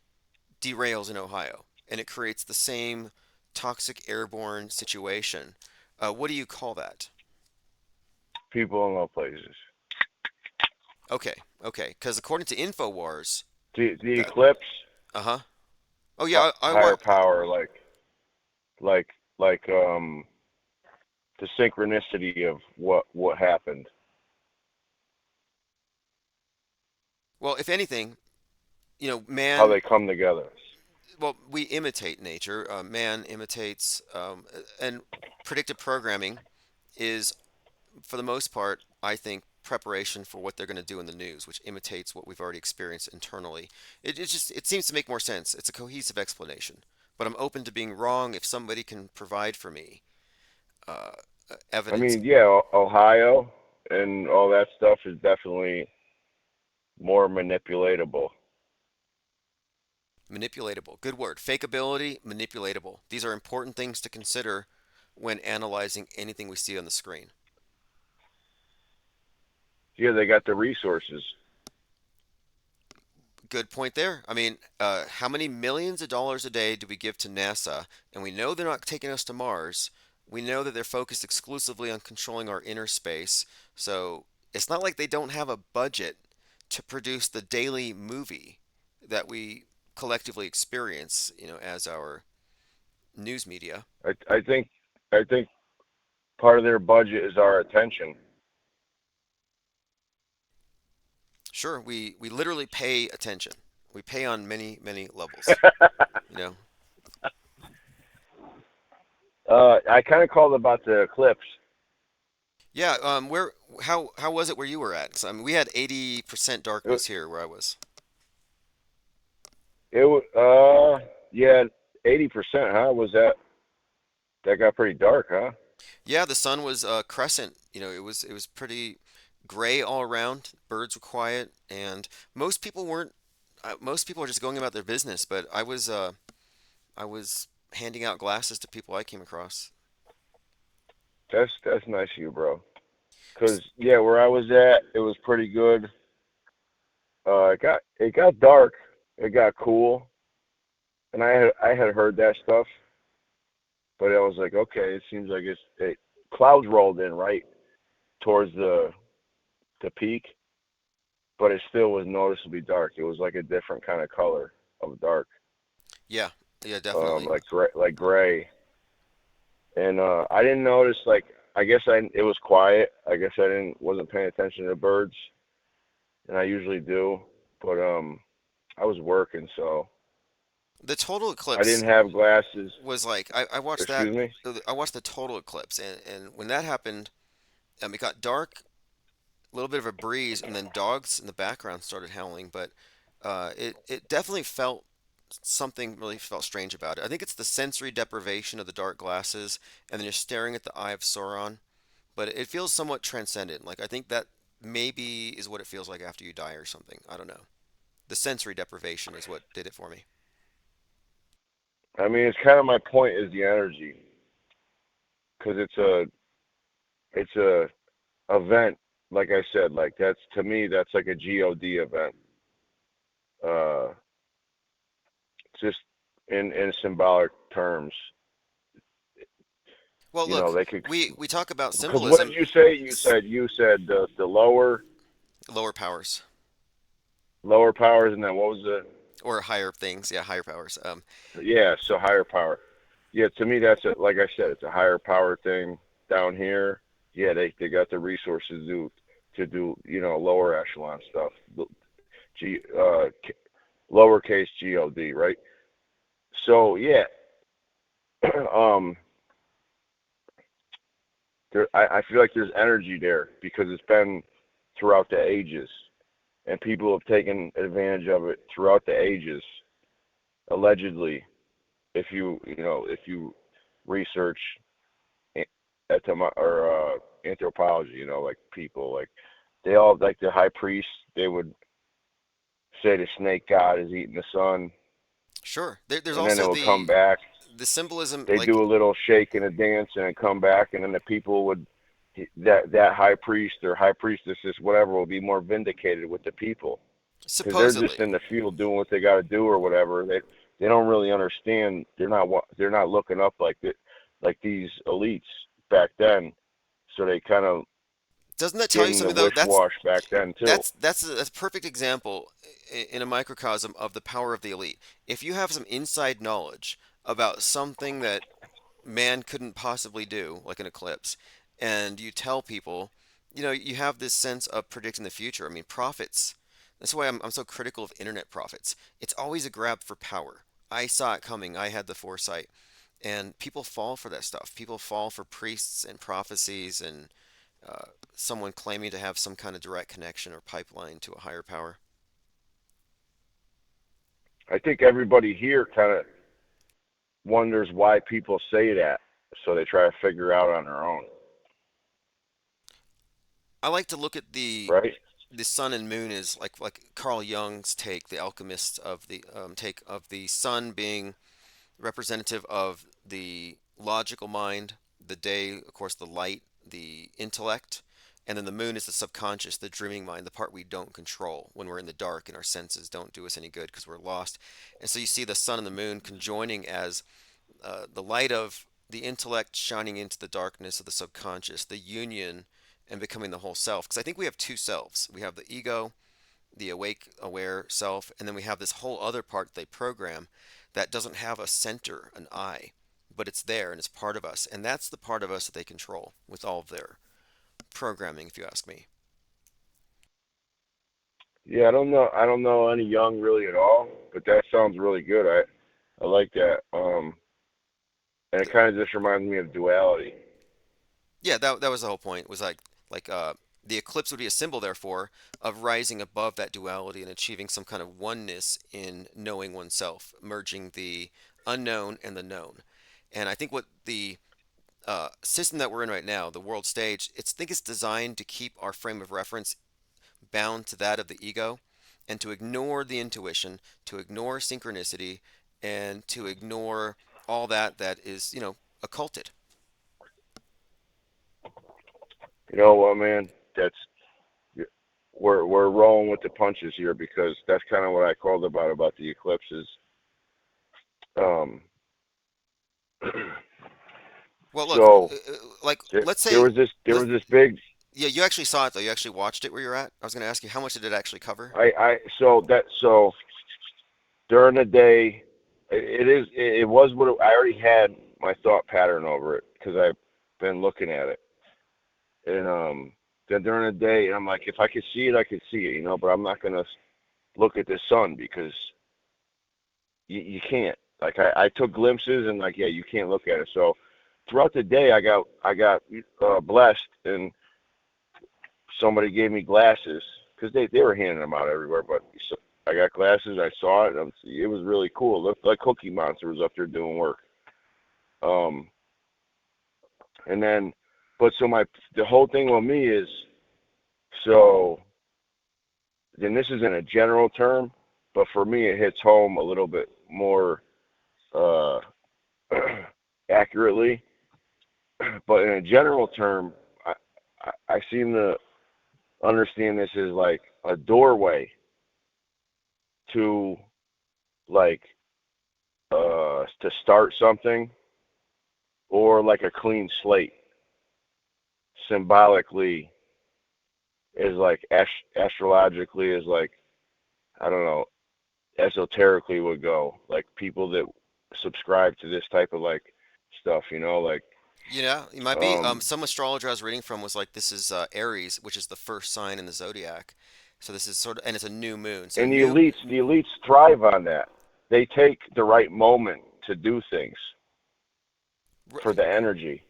derails in Ohio and it creates the same toxic airborne situation. What do you call that?
People in low places.
Okay, okay, because according to Infowars,
The
that
eclipse,
uh-huh. Oh yeah, I
higher
want
power, like like like the synchronicity of what happened.
Well, if anything,
How
man,
they come together.
well, we imitate nature. Man imitates, and predictive programming is, for the most part, I think, preparation for what they're going to do in the news, which imitates what we've already experienced internally. It seems to make more sense. It's a cohesive explanation. But I'm open to being wrong if somebody can provide for me uh,
I
evidence.
mean, yeah, Ohio and all that stuff is definitely more manipulatable.
Manipulatable. Good word. Fakeability, manipulatable. These are important things to consider when analyzing anything we see on the screen.
Yeah, they got the resources.
Good point there. I mean, how many millions of dollars a day do we give to NASA? And we know they're not taking us to Mars. We know that they're focused exclusively on controlling our inner space. So it's not like they don't have a budget to produce the daily movie that we collectively experience, as our news media.
I think part of their budget is our attention.
Sure, we literally pay attention. We pay on many, many levels, you know.
I kind of called about the eclipse.
Yeah, how was it where you were at? 'Cause, I mean, we had 80%
It,
darkness here where I was.
yeah, 80%, huh? Was that got pretty dark, huh?
Yeah, the sun was crescent. It was pretty gray all around. Birds were quiet, and most people weren't. Most people are just going about their business. But I was handing out glasses to people I came across.
That's nice of you, bro. Cause yeah, where I was at, it was pretty good. It got dark, it got cool, and I had heard that stuff, but I was like, okay, it seems like clouds rolled in right towards the peak, but it still was noticeably dark. It was like a different kind of color of dark,
Yeah, yeah, definitely.
like gray. And I didn't notice like I guess it was quiet. I guess I didn't wasn't paying attention to the birds, and I usually do, but I was working, so
The total
I
eclipse
didn't have glasses.
was like I watched that.
Excuse me.
I watched the total eclipse, and when that happened, it got dark, a little bit of a breeze, and then dogs in the background started howling. But it definitely felt something really felt strange about it. I think it's the sensory deprivation of the dark glasses, and then you're staring at the Eye of Sauron. But it feels somewhat transcendent. Like I think that maybe is what it feels like after you die or something. I don't know. The sensory deprivation is what did it for me.
I mean, it's kind of my point is the energy, because it's a event. Like I said, like that's to me that's like a God event. Uh, just in symbolic terms,
Well,
you know,
look,
they could.
we talk about
Because what did
symbolism,
you say? You said the
lower powers
lower powers, and then what was the
or higher things. Yeah, higher powers.
yeah? So higher power. Yeah, to me that's like I said, it's a higher power thing down here. Yeah, they got the resources to do lower echelon stuff. G lowercase God, right? So yeah, um, I feel like there's energy there because it's been throughout the ages, and people have taken advantage of it throughout the ages. Allegedly, if you research anthropology, like people like they all like the high priest, they would say the snake god is eating the sun,
Sure. There's
and then it
also
would come
the
back.
the symbolism.
They
Like
do a little shake and a dance, and then come back, and then the people would that high priest or high priestesses, whatever, will be more vindicated with the people because they're just
supposedly.
in the field doing what they got to do or whatever. They don't really understand. They're not looking up like these elites back then. So they kind of
Doesn't that tell
get
you
in the
something though?
wish
That's
wash back then too.
that's that's a, that's a perfect example in a microcosm of the power of the elite. If you have some inside knowledge about something that man couldn't possibly do, like an eclipse, and you tell people, you have this sense of predicting the future. I mean, profits. That's why I'm so critical of internet profits. It's always a grab for power. I saw it coming. I had the foresight. And people fall for that stuff. People fall for priests and prophecies and someone claiming to have some kind of direct connection or pipeline to a higher power.
I think everybody here kind of wonders why people say that, so they try to figure out on their own,
I like to look at the
right?
sun and moon as like Carl Jung's take, the alchemist of the take of the sun being representative of the logical mind, the day, of course, the light, the intellect, and then the moon is the subconscious, the dreaming mind, the part we don't control when we're in the dark and our senses don't do us any good because we're lost. And so you see the sun and the moon conjoining as the light of the intellect shining into the darkness of the subconscious, the union and becoming the whole self. Because I think we have two selves. We have the ego, the awake, aware self, and then we have this whole other part they program that doesn't have a center, an I, but it's there and it's part of us. And that's the part of us that they control with all of their programming, if you ask me.
Yeah, I don't know. I don't know any Young really at all, but that sounds really good. I like that. And it kind of just reminds me of duality.
Yeah, that was the whole point. Was like the eclipse would be a symbol, therefore, of rising above that duality and achieving some kind of oneness in knowing oneself, merging the unknown and the known. And I think what the system that we're in right now, the world stage, I think it's designed to keep our frame of reference bound to that of the ego, and to ignore the intuition, to ignore synchronicity, and to ignore all that is occulted.
You know what, man? That's we're rolling with the punches here, because that's kind of what I called about the eclipses. Um,
Well, look,
so
like
there,
let's
there
say,
was this there
let
was this big.
yeah, you actually saw it though. You actually watched it where you're at. I was going to ask you how much did it actually cover?
So during the day, it was what I already had my thought pattern over it, because I've been looking at it. And then during the day, I'm like, if I could see it, I could see it, but I'm not gonna look at the sun, because you can't. Like, I took glimpses, and like, yeah, you can't look at it. So throughout the day, I got blessed, and somebody gave me glasses, because they were handing them out everywhere. But so I got glasses. I saw it. And it was really cool. It looked like Cookie Monster was up there doing work. Um, and then, but so the whole thing with me is, so then this is in a general term, but for me it hits home a little bit more uh, accurately. But in a general term, I seem to understand this as like a doorway to, like, to start something, or like a clean slate, symbolically, is like astrologically, is like, I don't know, esoterically would go, like people that subscribe to this type of like stuff, like
Yeah, it might be.
um
Some astrologer I was reading from was like, this is Aries, which is the first sign in the zodiac. So this is sort of, and it's a new moon. So
and
new,
the elites thrive on that. They take the right moment to do things for the energy.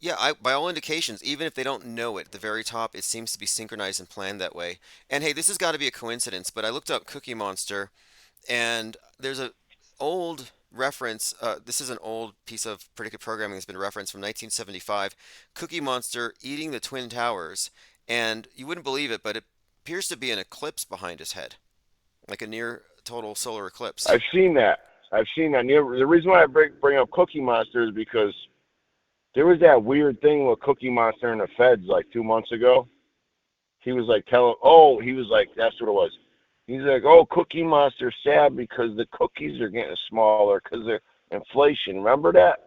yeah, by all indications, even if they don't know it, at the very top, it seems to be synchronized and planned that way. And hey, this has got to be a coincidence, but I looked up Cookie Monster, and there's a old reference. This is an old piece of predictive programming that's been referenced from 1975. Cookie Monster eating the Twin Towers, and you wouldn't believe it, but it appears to be an eclipse behind his head, like a near total solar eclipse.
I've seen that. The reason why I bring up Cookie Monster is because there was that weird thing with Cookie Monster and the feds like 2 months ago. He was like he was like, that's what it was. He's like, oh, Cookie Monster's sad because the cookies are getting smaller because of inflation. Remember that?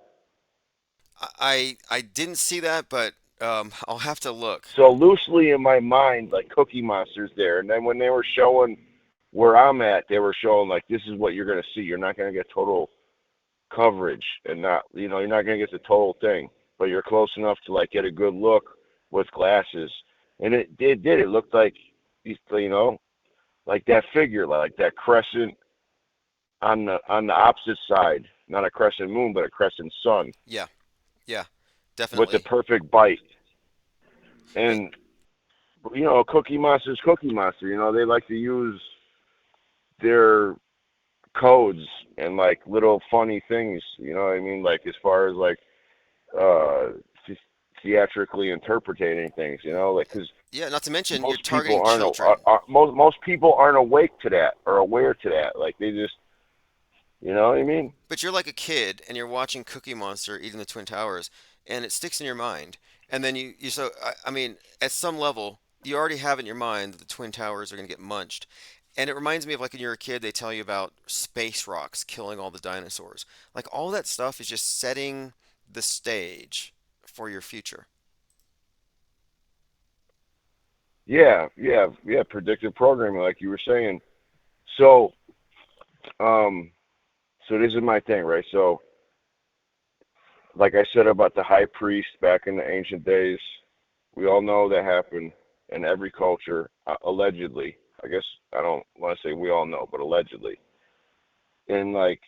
I didn't see that, but I'll have to look.
So loosely in my mind, like, Cookie Monster's there. And then when they were showing where I'm at, they were showing like, this is what you're going to see. You're not going to get total coverage and not, you're not going to get the total thing, but you're close enough to like get a good look with glasses. And it did. It looked like, like that figure, like that crescent on the opposite side, not a crescent moon, but a crescent sun
Yeah, yeah,
with the
definitely.
perfect bite.
Hey,
And Cookie Monster's Cookie Monster. They like to use their codes and like little funny things. You know what I mean? Like as far as like uh theatrically interpreting things. Like because
yeah, not to mention you're
most people
targeting children.
most people aren't awake to that or aware to that. Like they just, you know what I mean?
But you're like a kid and you're watching Cookie Monster eating the Twin Towers and it sticks in your mind. And then I mean, at some level, you already have in your mind that the Twin Towers are going to get munched. And it reminds me of like when you're a kid, they tell you about space rocks killing all the dinosaurs. Like all that stuff is just setting the stage for your future.
Yeah, yeah, yeah. Predictive programming, like you were saying. So, um, so this is my thing, right? So, like I said about the high priest back in the ancient days, we all know that happened in every culture, allegedly. I guess I don't want to say we all know, but allegedly. And like,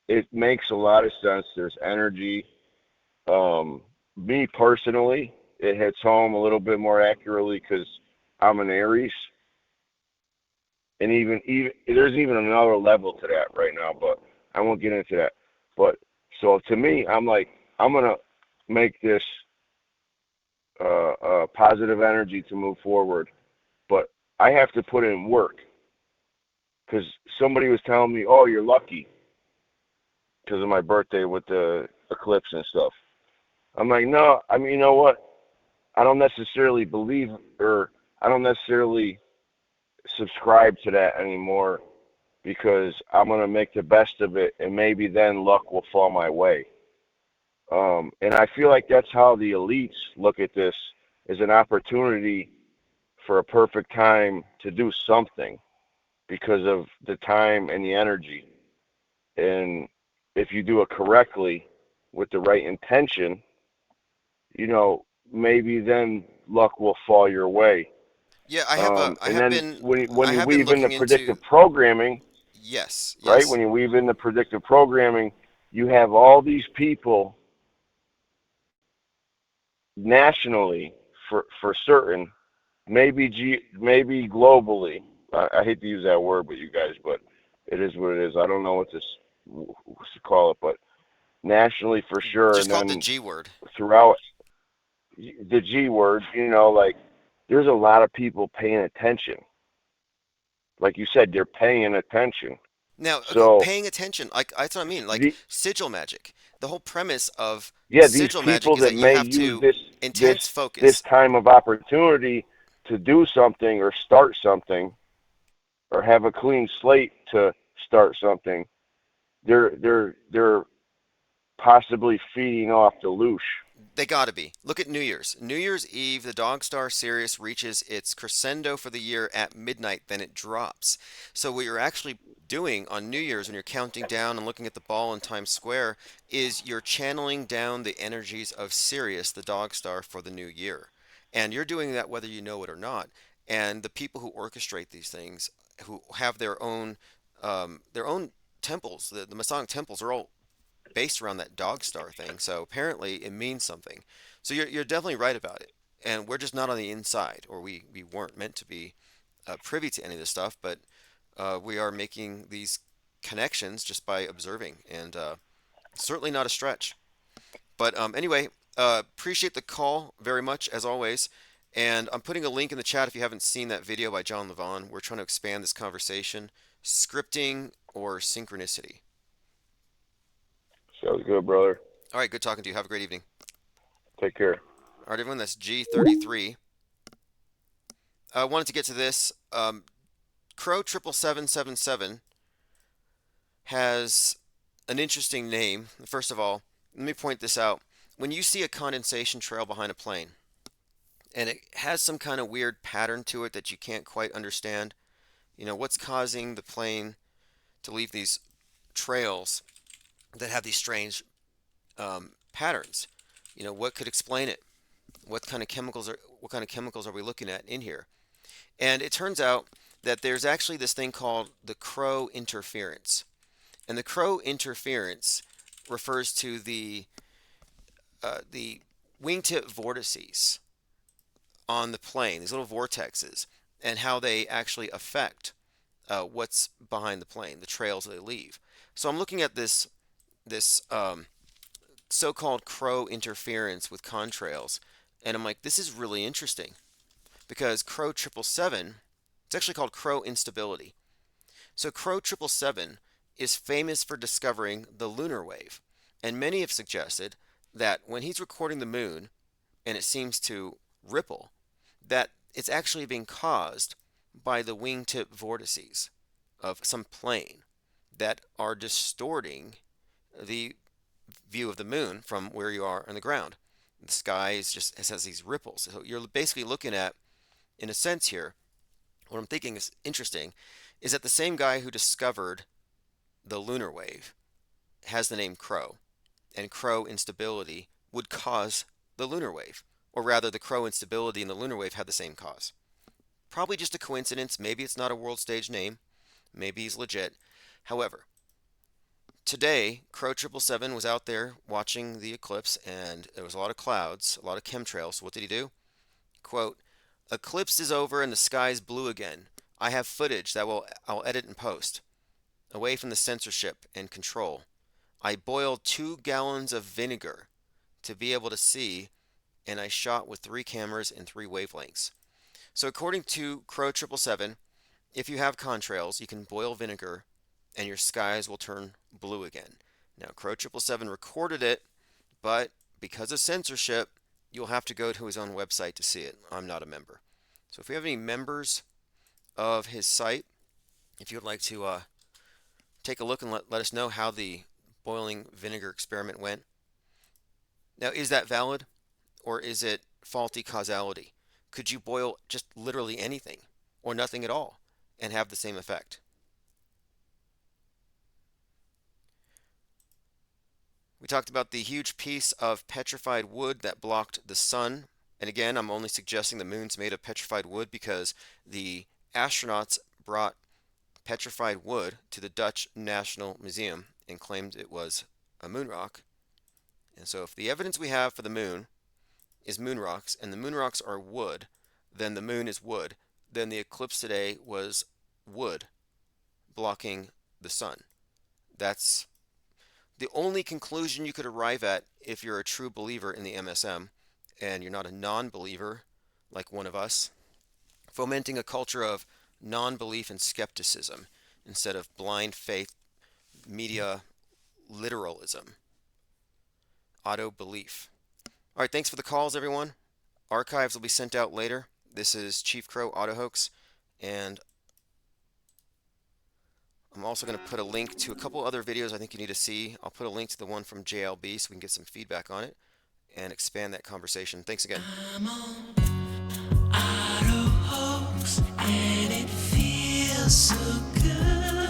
it makes a lot of sense. There's energy. Me personally, it hits home a little bit more accurately because I'm an Aries, and even there's even another level to that right now, but I won't get into that. But so to me, I'm like, I'm gonna make this positive energy to move forward, but I have to put in work because somebody was telling me, "Oh, you're lucky because of my birthday with the eclipse and stuff." I'm like, no, I mean, you know what? I don't necessarily believe or I don't necessarily subscribe to that anymore because I'm gonna make the best of it, and maybe then luck will fall my way. And I feel like that's how the elites look at this, as an opportunity for a perfect time to do something because of the time and the energy. And if you do it correctly with the right intention, maybe then luck will fall your way.
Yeah,
And then when
I
you
have been
weave in the
looking into
predictive programming,
yes,
right?
yes.
When you weave in the predictive programming, you have all these people nationally for certain, maybe globally. I hate to use that word, but you guys, but it is what it is. I don't know what to call it, but nationally for sure,
Just
and
call it the
then
G word.
throughout the G word, like there's a lot of people paying attention. Like you said, they're paying attention.
Now, okay,
So
paying attention, like that's what I mean, like
the
sigil magic. The whole premise of
yeah, these
sigil magic
people
is
that
that you
may
have
use
to
this
intense
this
focus.
time of opportunity to do something or start something or have a clean slate to start something, they're possibly feeding off the loosh.
They gotta be. Look at New Year's. New Year's Eve, the dog star Sirius reaches its crescendo for the year at midnight, then it drops. So what you're actually doing on New Year's when you're counting down and looking at the ball in Times Square is you're channeling down the energies of Sirius, the dog star, for the new year. And you're doing that whether you know it or not. And the people who orchestrate these things, who have their own temples, the Masonic temples are all based around that dog star thing. So apparently it means something. So you're definitely right about it. And we're just not on the inside, or we weren't meant to be privy to any of this stuff, but we are making these connections just by observing, and certainly not a stretch. But anyway, appreciate the call very much, as always. And I'm putting a link in the chat if you haven't seen that video by John Levon. We're trying to expand this conversation scripting or synchronicity.
Sounds good, brother.
All right, good talking to you. Have a great evening.
Take care.
All right, everyone, that's G33. I wanted to get to this. Crow 77777 has an interesting name. First of all, let me point this out. When you see a condensation trail behind a plane and it has some kind of weird pattern to it that you can't quite understand, what's causing the plane to leave these trails? that have these strange patterns. What could explain it? What kind of chemicals are we looking at in here? And it turns out that there's actually this thing called the Crow interference. And the Crow interference refers to the wingtip vortices on the plane, these little vortexes, and how they actually affect what's behind the plane, the trails they leave. So I'm looking at this so-called Crow interference with contrails, and I'm like, this is really interesting because Crow 777, it's actually called Crow instability. So Crow 777 is famous for discovering the lunar wave, and many have suggested that when he's recording the moon and it seems to ripple, that it's actually being caused by the wingtip vortices of some plane that are distorting the view of the moon from where you are on the ground. The sky has these ripples. So you're basically looking at, in a sense here, what I'm thinking is interesting, is that the same guy who discovered the lunar wave has the name Crow, and Crow instability would cause the lunar wave. Or rather, the Crow instability and the lunar wave had the same cause. Probably just a coincidence. Maybe it's not a world stage name. Maybe he's legit. However, today, Crow 777 was out there watching the eclipse, and there was a lot of clouds, a lot of chemtrails. So what did he do? Quote, "Eclipse is over and the sky's blue again. I have footage that I'll edit and post. Away from the censorship and control. I boiled 2 gallons of vinegar to be able to see, and I shot with 3 cameras and 3 wavelengths." So according to Crow 777, if you have contrails, you can boil vinegar and your skies will turn blue again. Now, Crow 777 recorded it, but because of censorship, you'll have to go to his own website to see it. I'm not a member. So if we have any members of his site, if you would like to take a look and let us know how the boiling vinegar experiment went. Now, is that valid, or is it faulty causality? Could you boil just literally anything or nothing at all and have the same effect? We talked about the huge piece of petrified wood that blocked the sun. And again, I'm only suggesting the moon's made of petrified wood because the astronauts brought petrified wood to the Dutch National Museum and claimed it was a moon rock. And so if the evidence we have for the moon is moon rocks, and the moon rocks are wood, then the moon is wood, then the eclipse today was wood blocking the sun. That's the only conclusion you could arrive at if you're a true believer in the MSM and you're not a non-believer like one of us, fomenting a culture of non-belief and skepticism instead of blind faith, media literalism, auto-belief. All right, thanks for the calls, everyone. Archives will be sent out later. This is Chief Crow Auto Hoax, and I'm also going to put a link to a couple other videos I think you need to see. I'll put a link to the one from JLB so we can get some feedback on it and expand that conversation. Thanks again.
I'm on auto hoax, and it feels so good.